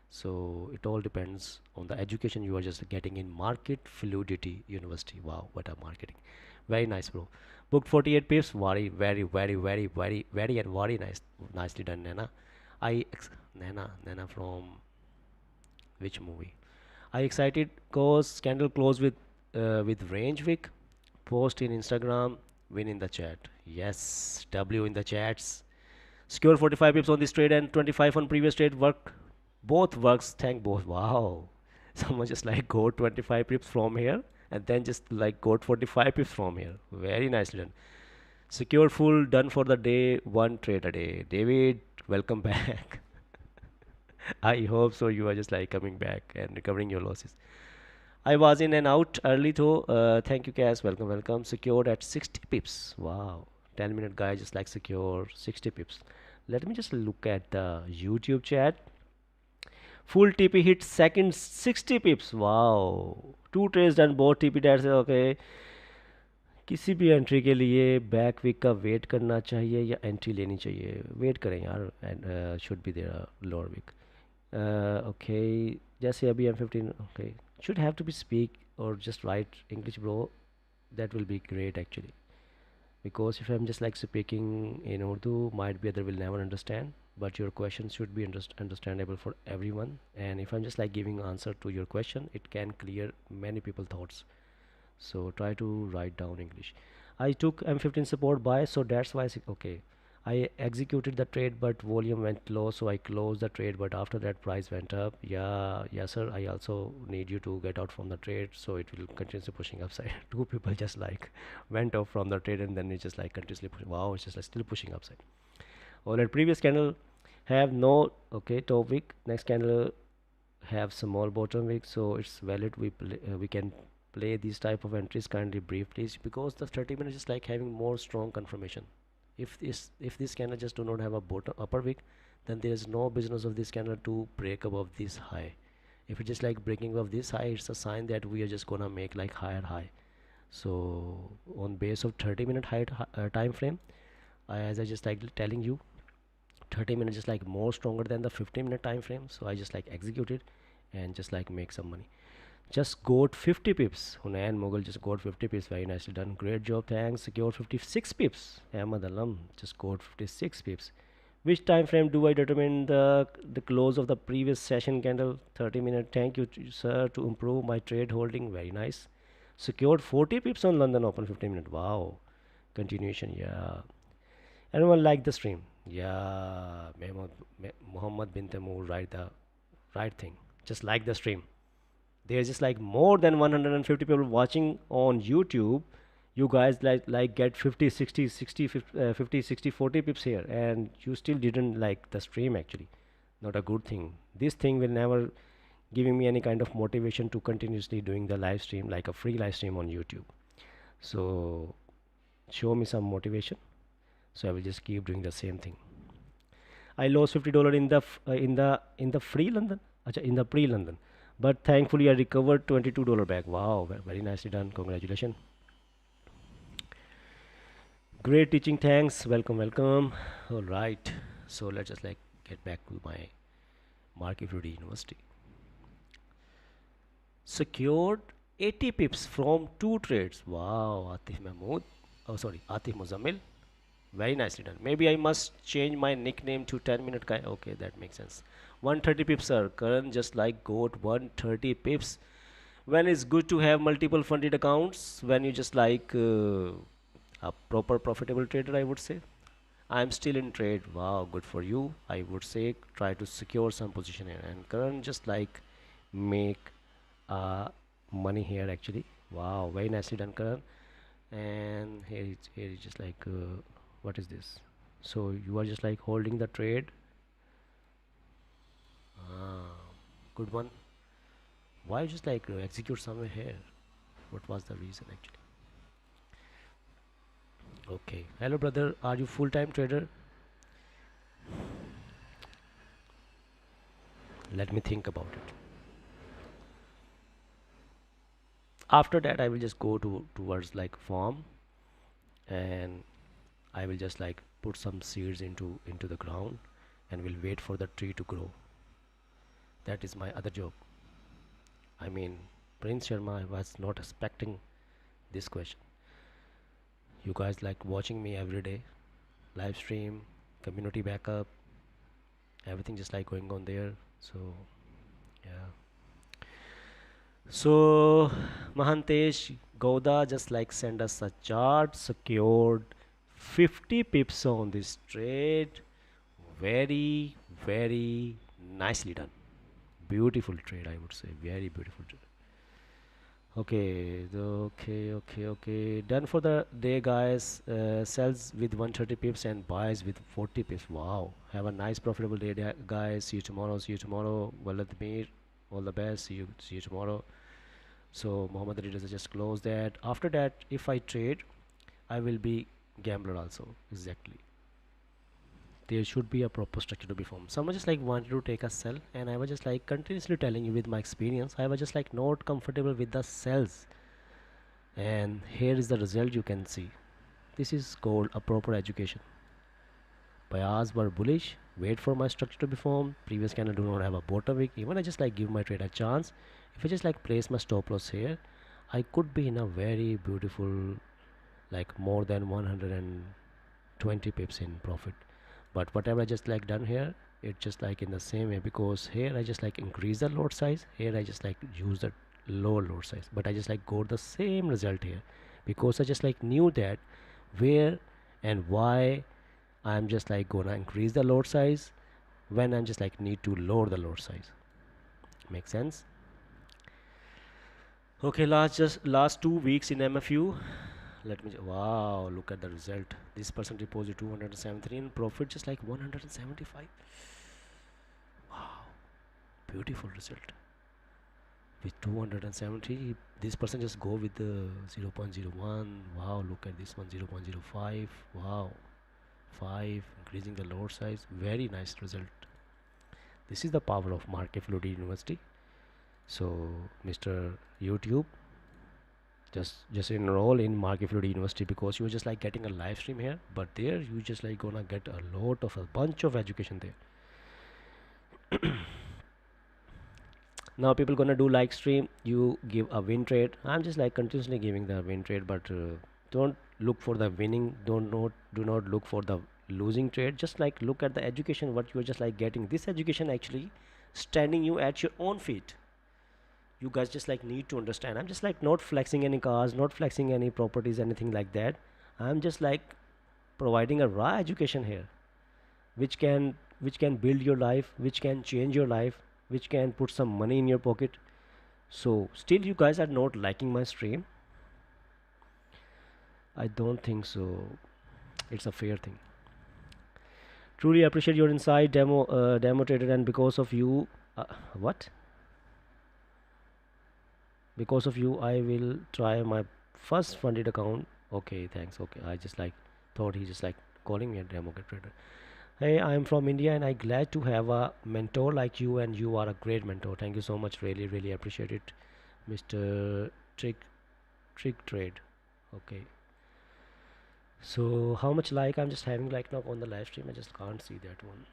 Speaker 1: So it all depends on the education you are just getting in Market Fluidity University. Wow, what a marketing. Very nice, bro. Booked 48 pips. Very and very nice. Nicely done, Nana. Nana from which movie? I excited cause scandal close with range week. Post in Instagram, win in the chat. Yes, W in the chats. Secure 45 pips on this trade and 25 on previous trade. Both works. Thank both. Wow. Someone just like got 25 pips from here and then just like got 45 pips from here. Very nicely done. Secure full done for the day. One trade a day. David, welcome back. I hope so. You are just like coming back and recovering your losses. I was in and out early though. Thank you, Cass. Welcome, welcome. Secured at 60 pips. Wow. 10-minute guy just like secure 60 pips. Let me just look at the YouTube chat. Full TP hit second 60 pips. Wow. Two trades done both TP. That's okay. किसी भी entry के लिए back week का wait करना चाहिए या entry लेनी चाहिए? वेट करें यार, and should be there lower week. Okay, जैसे अभी M15. Okay, should have to be speak or just write English, bro. That will be great actually, because if I'm just like speaking in Urdu, might be other will never understand, but your question should be understandable for everyone. And if I'm just like giving answer to your question, it can clear many people thoughts. So try to write down English. I took M15 support buy, so that's why okay. I executed the trade but volume went low, so I closed the trade, but after that price went up. Yeah, yes sir, I also need you to get out from the trade, so it will continuously pushing upside. Two people just like went off from the trade and then it just like continuously pushing. Wow, it's just like still pushing upside. Alright, previous candle have no okay top wick. Next candle have small bottom wick, so it's valid. We can play these type of entries. Kindly brief please, because the 30 minutes is like having more strong confirmation. If this candle just do not have a bottom upper wick, then there is no business of this candle to break above this high. If it's just like breaking above this high, it's a sign that we are just gonna make like higher high. So on base of 30-minute time frame, as I just like telling you, 30 minutes is like more stronger than the 15-minute time frame, so I just like executed and just like make some money. Just got 50 pips. Hunayan Mughal just got 50 pips. Very nicely done. Great job. Thanks. Secured 56 pips. Ahmad Alam just got 56 pips. Which time frame do I determine the close of the previous session candle? 30-minute. Thank you, sir, to improve my trade holding. Very nice. Secured 40 pips on London Open 15-minute. Wow. Continuation. Yeah. Anyone like the stream? Yeah. Muhammad bin Tamur, right thing. Just like the stream. There's just like more than 150 people watching on YouTube. You guys like get 50 60 60 50 60 40 pips here, and you still didn't like the stream actually. Not a good thing. This thing will never giving me any kind of motivation to continuously doing the live stream, like a free live stream on YouTube. So show me some motivation, so I will just keep doing the same thing. I lost $50 in the in the free London, in the pre London, but thankfully I recovered $22 back. Wow, very nicely done. Congratulations. Great teaching. Thanks. Welcome, welcome. All right. So let's just like get back to my Market Ready University. Secured 80 pips from two trades. Wow, Atif Mahmood. Oh, sorry, Atif Muzammil. Very nicely done. Maybe I must change my nickname to 10-minute guy. Okay, that makes sense. 130 pips, sir. Karan just like got 130 pips. When it's good to have multiple funded accounts, when you just like a proper profitable trader, I would say. I'm still in trade. Wow, good for you. I would say try to secure some position here. And Karan just like make uh, money here actually. Wow, very nicely done, Karan. And here is just like what is this? So you are just like holding the trade. Ah, good one. Why just like execute somewhere here? What was the reason actually? Okay. Hello, brother. Are you full-time trader? Let me think about it. After that, I will just go towards like farm, and I will just like put some seeds into the ground, and will wait for the tree to grow. That is my other job. I mean, Prince Sharma, I was not expecting this question. You guys like watching me every day, live stream, community backup, everything just like going on there. So yeah. So Mahantesh Gouda just like send us a chart, secured 50 pips on this trade. Very, very nicely done. Beautiful trade, I would say. Very beautiful trade. Okay. Done for the day, guys. Sells with 130 pips and buys with 40 pips. Wow. Have a nice profitable day, guys. See you tomorrow. See you tomorrow. Waladmir. All the best. See you tomorrow. So Muhammad Ali does just close that. After that, if I trade, I will be gambler also. Exactly. There should be a proper structure to be formed. Someone just like wanted to take a sell, and I was just like continuously telling you with my experience, I was just like not comfortable with the sells. And here is the result you can see. This is called a proper education. Bias were bullish. Wait for my structure to be formed. Previous candle do not have a bottom wick. Even I just like give my trade a chance. If I just like place my stop loss here, I could be in a very beautiful, like more than 120 pips in profit. But whatever I just like done here, it's just like in the same way, because here I just like increase the lot size, here I just like use the lower lot size, but I just like got the same result here because I just like knew that where and why I'm just like gonna increase the lot size when I'm just like need to lower the lot size. Make sense? Okay, last 2 weeks in MFU. Let me wow, look at the result. This person deposit 273 and profit just like 175. Wow, beautiful result. With 270, this person just go with the 0.01. Wow, look at this one, 0.05. Wow, 5, increasing the load size. Very nice result. This is the power of Market Fluidity University. So, Mr. YouTube, just enroll in Market Fluidity University, because you're just like getting a live stream here, but there you just like gonna get a bunch of education there. Now people gonna do like stream, you give a win trade. I'm just like continuously giving the win trade, but don't look for the winning, don't not do not look for the losing trade. Just like look at the education what you're just like getting. This education actually standing you at your own feet. You guys just like need to understand, I'm just like not flexing any cars, not flexing any properties, anything like that. I'm just like providing a raw education here, which can build your life, which can change your life, which can put some money in your pocket. So still you guys are not liking my stream? I don't think so. It's a fair thing. Truly appreciate your insight, demo trader, and because of you, what? Because of you, I will try my first funded account. Okay, thanks. Okay, I just like thought he just like calling me a demo trader. Hey, I'm from India and I'm glad to have a mentor like you, and you are a great mentor. Thank you so much. Really, really appreciate it, Mr. Trick Trick Trade. Okay. So how much like I'm just having like now on the live stream? I just can't see that one.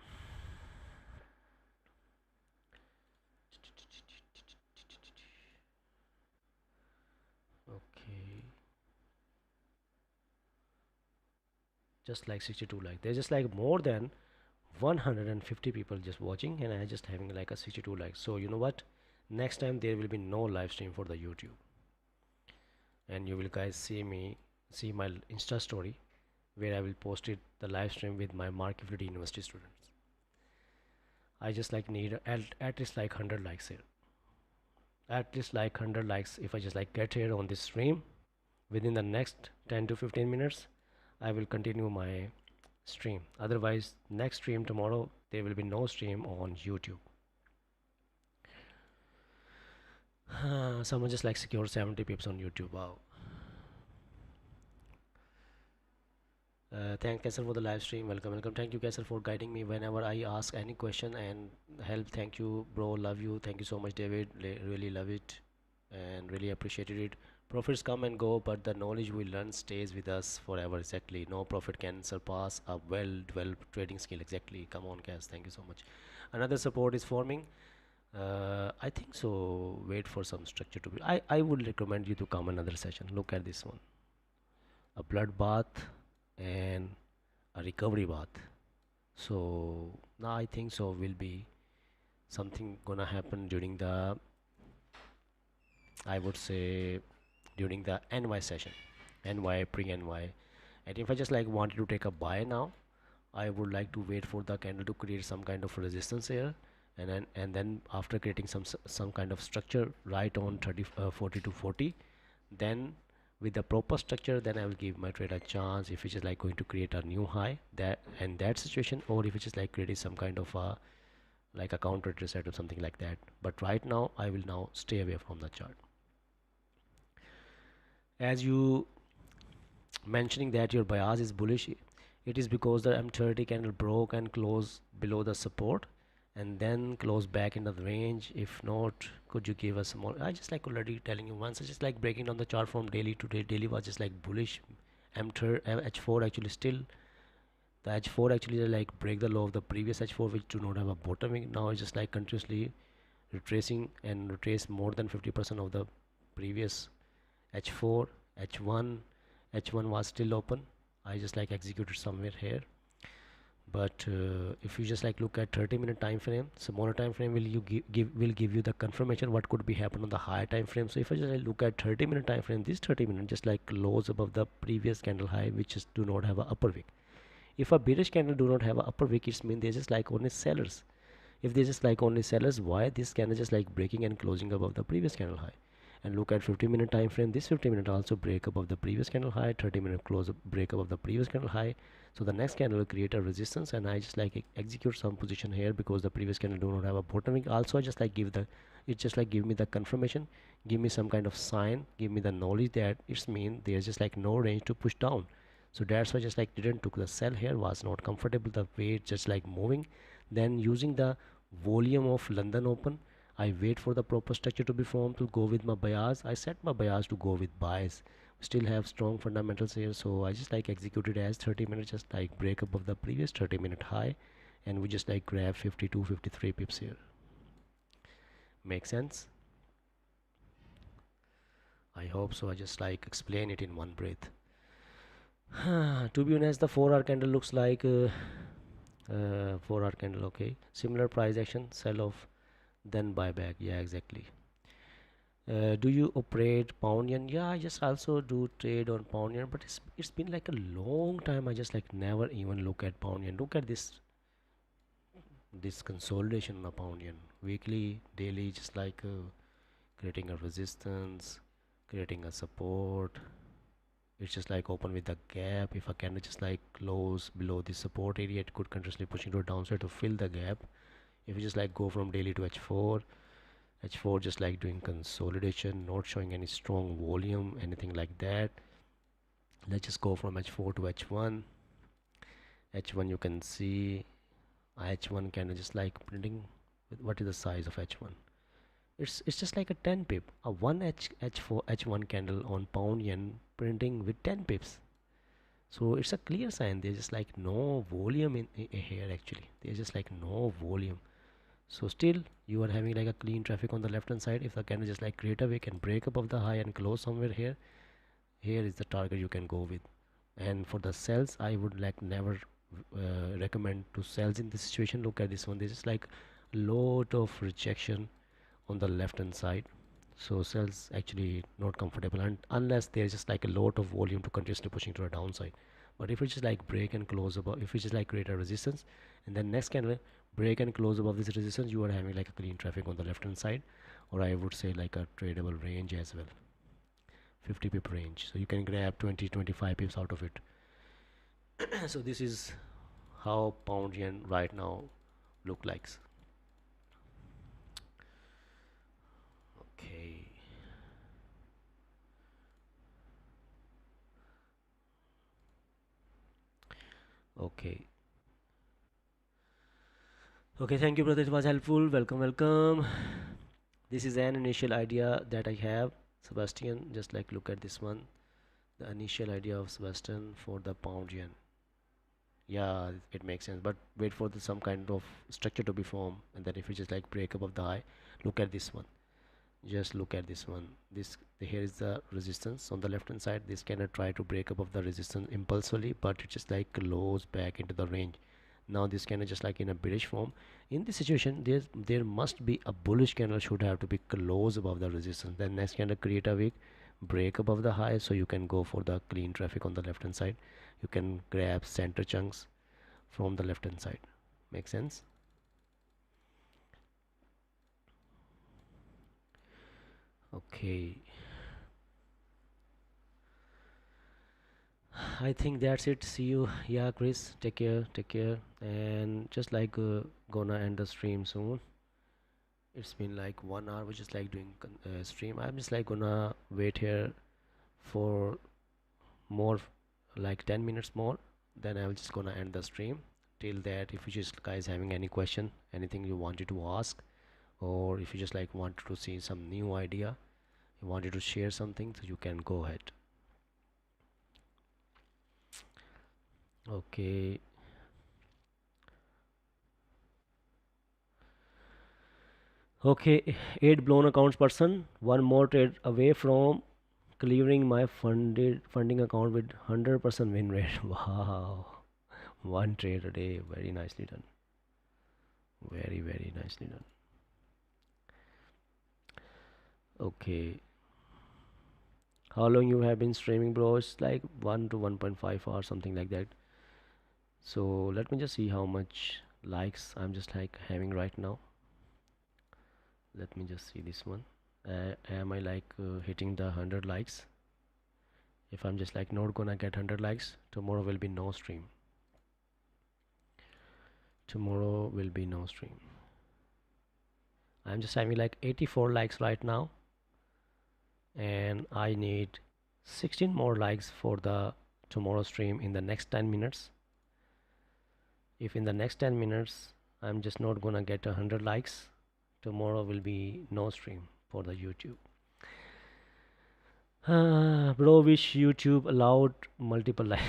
Speaker 1: Okay. Just like 62 like. There's just like more than 150 people just watching, and I just having like a 62 likes. So you know what? Next time there will be no live stream for the YouTube, and you will guys see my Insta story where I will post it the live stream with my Market University students. I just like need at least like 100 likes here. At least like 100 likes. If I just like get here on this stream within the next 10 to 15 minutes, I will continue my stream. Otherwise, next stream tomorrow there will be no stream on YouTube. Someone just like secure 70 pips on YouTube. Wow. Thank Kessel for the live stream. Welcome, welcome. Thank you, Kessel, for guiding me whenever I ask any question and help. Thank you, bro. Love you. Thank you so much, David. Really love it and really appreciated it. Profits come and go, but the knowledge we learn stays with us forever. Exactly. No profit can surpass a well-developed trading skill. Exactly. Come on, Cass. Thank you so much. Another support is forming. I think so. Wait for some structure to be. I would recommend you to come another session. Look at this one. A bloodbath and a recovery bath. So now I think so will be something gonna happen during the, I would say, during the NY session, NY pre NY. And if I just like wanted to take a buy now, I would like to wait for the candle to create some kind of resistance here, and then after creating some kind of structure right on 40 to 40, then with the proper structure, then I will give my trade a chance if it is like going to create a new high that and that situation, or if it is like creating some kind of a like a counter reset or something like that. But right now I will now stay away from the chart. As you mentioning that your bias is bullish, it is because the M30 candle broke and closed below the support, and then close back into the range? If not, could you give us more? I just like already telling you once. I just like breaking down the chart from daily to day. Daily was just like bullish. M3 H4 actually still, the H4 actually like break the low of the previous H4, which do not have a bottoming. Now it's just like continuously retracing and retrace more than 50% of the previous H4. H1, H1 was still open. I just like executed somewhere here. But if you just like look at 30-minute time frame, smaller time frame will you give you the confirmation what could be happen on the higher time frame. So if I just like look at 30-minute time frame, this 30-minute just like lows above the previous candle high, which is do not have a upper wick. If a bearish candle do not have a upper wick, it means they're just like only sellers. If they just like only sellers, why this candle just like breaking and closing above the previous candle high? And look at 50-minute time frame, this 50-minute also break above the previous candle high, 30-minute close break above the previous candle high. So the next candle will create a resistance, and I just like execute some position here because the previous candle do not have a bottoming. Also I just like give the, it just like give me the confirmation, give me some kind of sign, give me the knowledge that it's mean there's just like no range to push down. So that's why just like didn't took the sell here, was not comfortable the way it's just like moving. Then using the volume of London Open, I wait for the proper structure to be formed to go with my bias. I set my bias to go with buys. Still have strong fundamentals here, so I just like executed as 30 minutes, just like break above the previous 30-minute high, and we just like grab 52, 53 pips here. Make sense? I hope so. I just like explain it in one breath. To be honest, the 4-hour candle looks like 4-hour candle. Okay, similar price action, sell off, then buyback. Yeah, exactly. Do you operate pound yen? Yeah, I just also do trade on pound yen, but it's been like a long time. I just like never even look at pound yen. Look at this consolidation on a pound yen, weekly, daily, just like creating a resistance, creating a support. It's just like open with a gap. If a candle just like close below the support area, it could continuously pushing to a downside to fill the gap. If you just like go from daily to H4, H4 just like doing consolidation, not showing any strong volume, anything like that. Let's just go from H4 to H1. H1 you can see H1 candle just like printing. What is the size of H1? It's just like a 10 pip, a 1 H4 H1 candle on pound yen printing with 10 pips. So it's a clear sign there's just like no volume in here. Actually there's just like no volume. So still you are having like a clean traffic on the left hand side. If the candle just like create a wick and break above the high and close somewhere here, here is the target you can go with. And for the sells, I would like never recommend to sells in this situation. Look at this one, there's just like lot of rejection on the left hand side. So sells actually not comfortable, and unless there's just like a lot of volume to continuously pushing to a downside. But if it's just like break and close above, if it's just like create a resistance and then next candle break and close above this resistance, you are having like a clean traffic on the left hand side, or I would say like a tradable range as well, 50 pip range. So you can grab 20 25 pips out of it. So this is how pound yen right now look like. Okay. Okay. Okay, thank you, brother. It was helpful. Welcome, welcome. This is an initial idea that I have, Sebastian. Just like look at this one, the initial idea of Sebastian for the pound yen. Yeah, it makes sense. But wait for some kind of structure to be formed, and then if you just like break above the high, look at this one. Just look at this one. Here is the resistance on the left hand side. This cannot try to break above the resistance impulsively, but it just like close back into the range. Now this candle just like in a bearish form. In this situation, there must be a bullish candle should have to be close above the resistance. Then next candle create a wick, break above the high, so you can go for the clean traffic on the left hand side. You can grab center chunks from the left hand side. Make sense? Okay. I think that's it. See you. Yeah, Chris. Take care. Take care. And just like gonna end the stream soon. It's been like 1 hour. We're just like doing stream. I'm just like gonna wait here for more, like 10 minutes more. Then I'm just gonna end the stream. till that, if you just guys having any question, anything you wanted to ask, or if you just like wanted to see some new idea, you wanted to share something, so you can go ahead. Okay. Okay, 8 blown accounts person, one more trade away from clearing my funding account with 100% win rate. Wow, one trade a day, very nicely done, very nicely done. Okay, how long you have been streaming, bro? It's like 1 to 1.5 hours, something like that. So let me just see how much likes I'm just like having right now. Let me just see this one. Am I like hitting the 100 likes? If I'm just like not gonna get 100 likes, tomorrow will be no stream. Tomorrow will be no stream. I'm just having like 84 likes right now, and I need 16 more likes for the tomorrow stream in the next 10 minutes. If in the next 10 minutes I'm just not gonna get 100 likes, tomorrow will be no stream for the YouTube. Bro, wish YouTube allowed multiple likes.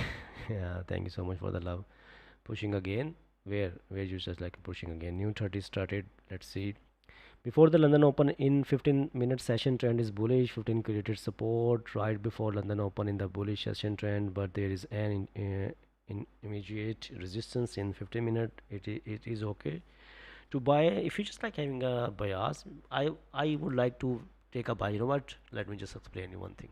Speaker 1: Yeah, thank you so much for the love. Pushing again. Where you just like pushing again? New 30 started. Let's see. Before the London Open, in 15-minute session trend is bullish. 15 created support right before London Open in the bullish session trend, but there is an in immediate resistance in 15 minute. It is okay to buy if you just like having a bias. I would like to take a buy. You know what? Let me just explain you one thing.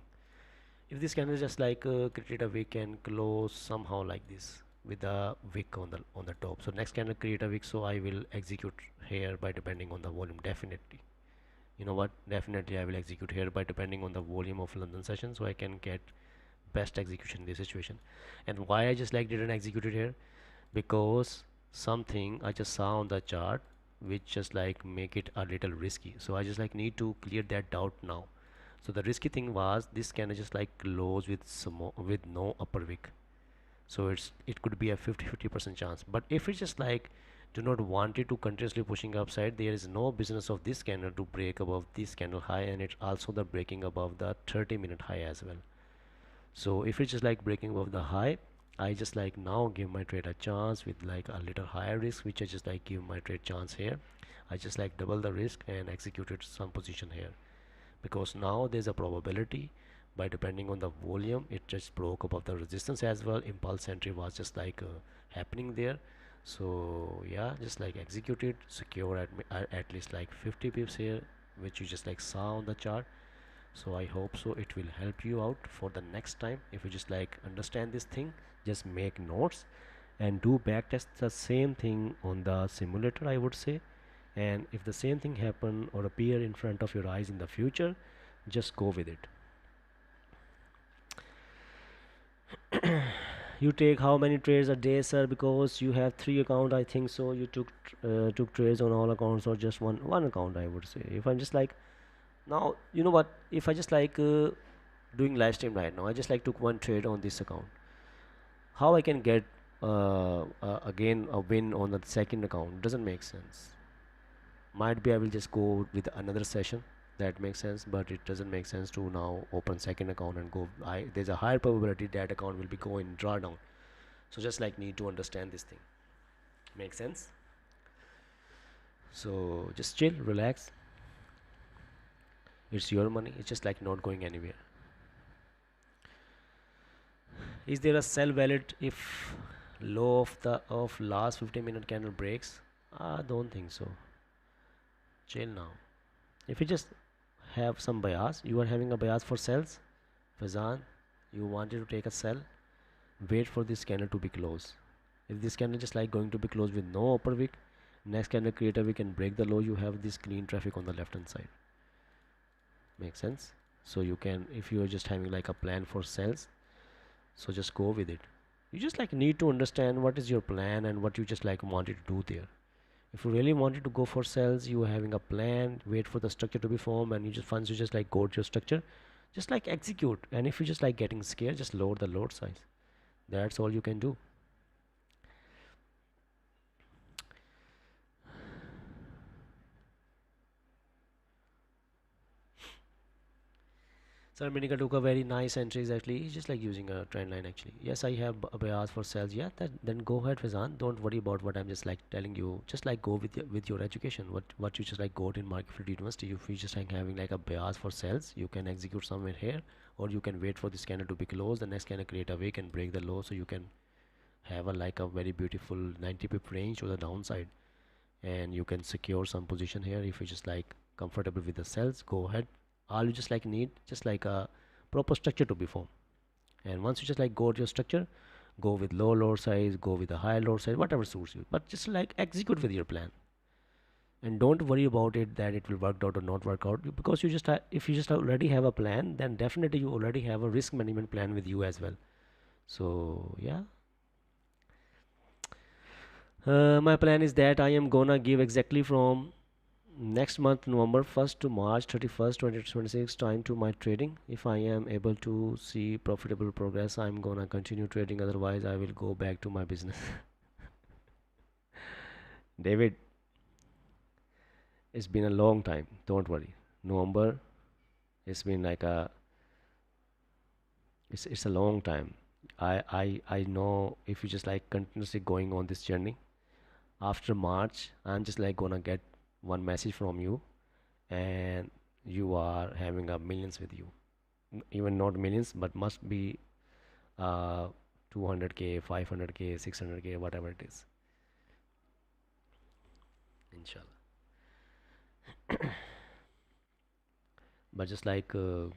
Speaker 1: If this candle just like created a wick and close somehow like this with a wick on the top, so next candle create a wick, so I will execute here by depending on the volume. Definitely, you know what, definitely I will execute here by depending on the volume of London session, so I can get best execution in this situation. And why I just like didn't execute it here, because something I just saw on the chart which just like make it a little risky, so I just like need to clear that doubt now. So the risky thing was this can just like close with with no upper wick, so it could be a 50% chance. But if it's just like do not want it to continuously pushing upside, there is no business of this candle to break above this candle high, and it's also the breaking above the 30-minute high as well. So if it's just like breaking above the high, I just like now give my trade a chance with like a little higher risk, which I just like give my trade chance here. I just like double the risk and executed some position here, because now there's a probability by depending on the volume it just broke above the resistance as well. Impulse entry was just like happening there. So yeah, just like execute it, secure at least like 50 pips here, which you just like saw on the chart. So I hope so it will help you out for the next time. If you just like understand this thing, just make notes and do backtest the same thing on the simulator, I would say. And if the same thing happen or appear in front of your eyes in the future, just go with it. You take how many trades a day, sir? Because you have 3 account, I think so. You took trades on all accounts or just one account, I would say. If I'm just like now, you know what, if I just like doing live stream right now, I just like took one trade on this account, how I can get again a win on the second account? Doesn't make sense. Might be I will just go with another session, that makes sense, but it doesn't make sense to now open second account and go. There's a higher probability that account will be going drawdown. So just like need to understand this thing. Make sense? So just chill, relax. It's your money. It's just like not going anywhere. Is there a sell valid if low of the of last 15-minute candle breaks? I don't think so. Chill now. If you just have some bias, you are having a bias for sells, Fazan, you wanted to take a sell, wait for this candle to be closed. If this candle just like going to be closed with no upper wick, next candle create a wick and break the low, you have this clean traffic on the left hand side. Makes sense? So you can, if you are just having like a plan for sells, so just go with it. You just like need to understand what is your plan and what you just like wanted to do there. If you really wanted to go for sells, you are having a plan, wait for the structure to be formed, and you just once you just like go to your structure, just like execute. And if you just like getting scared, just lower the load size. That's all you can do. Sir Minika took a very nice entries actually. He's just like using a trend line actually. Yes, I have a bias for sales. Yeah, then go ahead, Fazan. Don't worry about what I'm just like telling you. Just like go with your education. What you just like got in Marketfield University. If you just like having like a bias for sales, you can execute somewhere here, or you can wait for this candle to be closed. The next candle create a wick and break the low, so you can have a like a very beautiful 90 pip range to the downside, and you can secure some position here. If you just like comfortable with the cells, go ahead. All you just like need just like a proper structure to be formed, and once you just like got your structure, go with low load size, go with a high load size, whatever suits you, but just like execute with your plan, and don't worry about it that it will work out or not work out, because you just if you just already have a plan, then definitely you already have a risk management plan with you as well. So yeah, my plan is that I am gonna give exactly from next month November 1st to March 31st 2026 time to my trading. If I am able to see profitable progress, I'm gonna continue trading, otherwise I will go back to my business. David, it's been a long time, don't worry. November, it's been like a it's a long time. I know if you just like continuously going on this journey, after March I'm just like gonna get one message from you, and you are having a millions with you. Even not millions, but must be uh 200k, 500k, 600k, whatever it is, inshallah. But just like do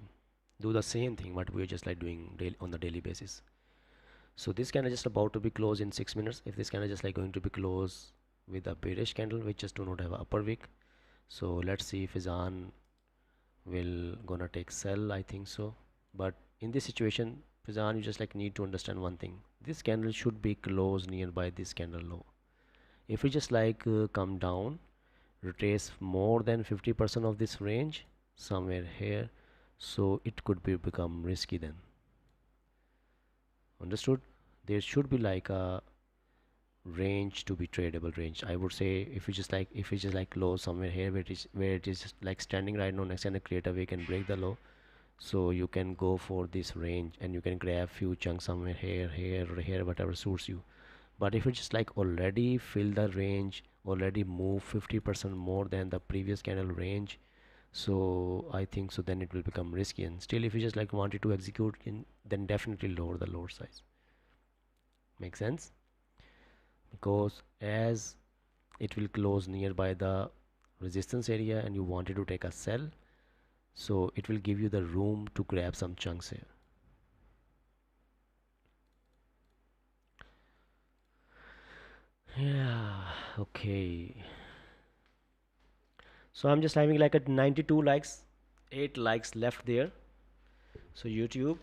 Speaker 1: the same thing what we're just like doing daily, on the daily basis. So this candle just about to be closed in 6 minutes. If this candle just like going to be closed with a bearish candle which just do not have a upper wick, so let's see if Fizan will gonna take sell. I think so, but in this situation, Fizan, you just like need to understand one thing. This candle should be closed nearby this candle low. If we just like come down, retrace more than 50% of this range somewhere here, so it could be become risky then. Understood? There should be like a range to be tradable range. I would say if you just like close somewhere here where it is just like standing right now next, and create a way can break the low, so you can go for this range and you can grab few chunks somewhere here, here or here, whatever suits you. But if you just like already fill the range, already move 50% more than the previous candle range, so I think so then it will become risky. And still, if you just like wanted to execute in, then definitely lower the load size. Make sense? Because as it will close nearby the resistance area and you wanted to take a sell, so it will give you the room to grab some chunks here. Yeah, okay. So I'm just having like a 92 likes, 8 likes left there. So YouTube,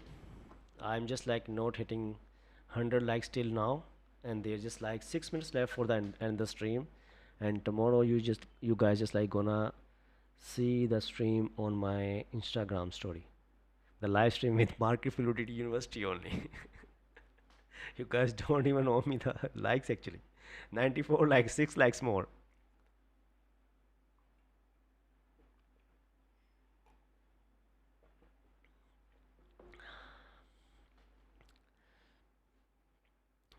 Speaker 1: I'm just like not hitting 100 likes till now, and there's just like 6 minutes left for the end the stream. And tomorrow you guys just like gonna see the stream on my Instagram story, the live stream with Market Fluidity University only. You guys don't even know me the likes actually. 94 likes, 6 likes more.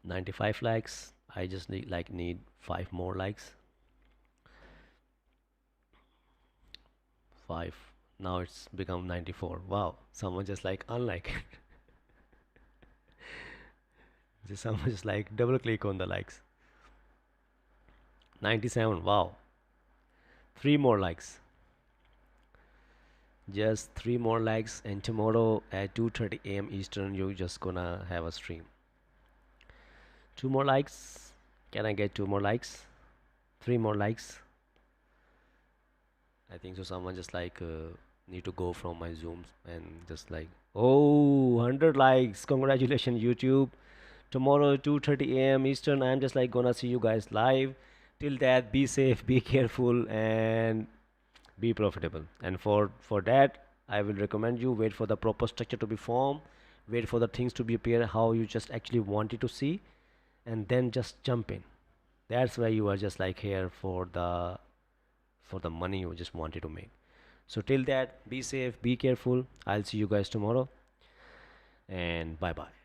Speaker 1: 95 likes. I just need 5 more likes. 5. Now it's become 94. Wow, someone just like unlike it. Just someone just like double click on the likes. 97. Wow, 3 more likes. Just 3 more likes, and tomorrow at 2:30 a.m. Eastern, you just gonna have a stream. 2 more likes. Can I get 2 more likes? 3 more likes. I think so. Someone just like need to go from my zooms and just like, oh, 100 likes. Congratulations, YouTube. Tomorrow 2:30 a.m. Eastern, I'm just like gonna see you guys live. Till that, be safe, be careful, and be profitable. And for that, I will recommend you wait for the proper structure to be formed, wait for the things to be appear how you just actually wanted to see, and then just jump in. That's why you are just like here for the money you just wanted to make. So till that, be safe, be careful. I'll see you guys tomorrow, and bye bye.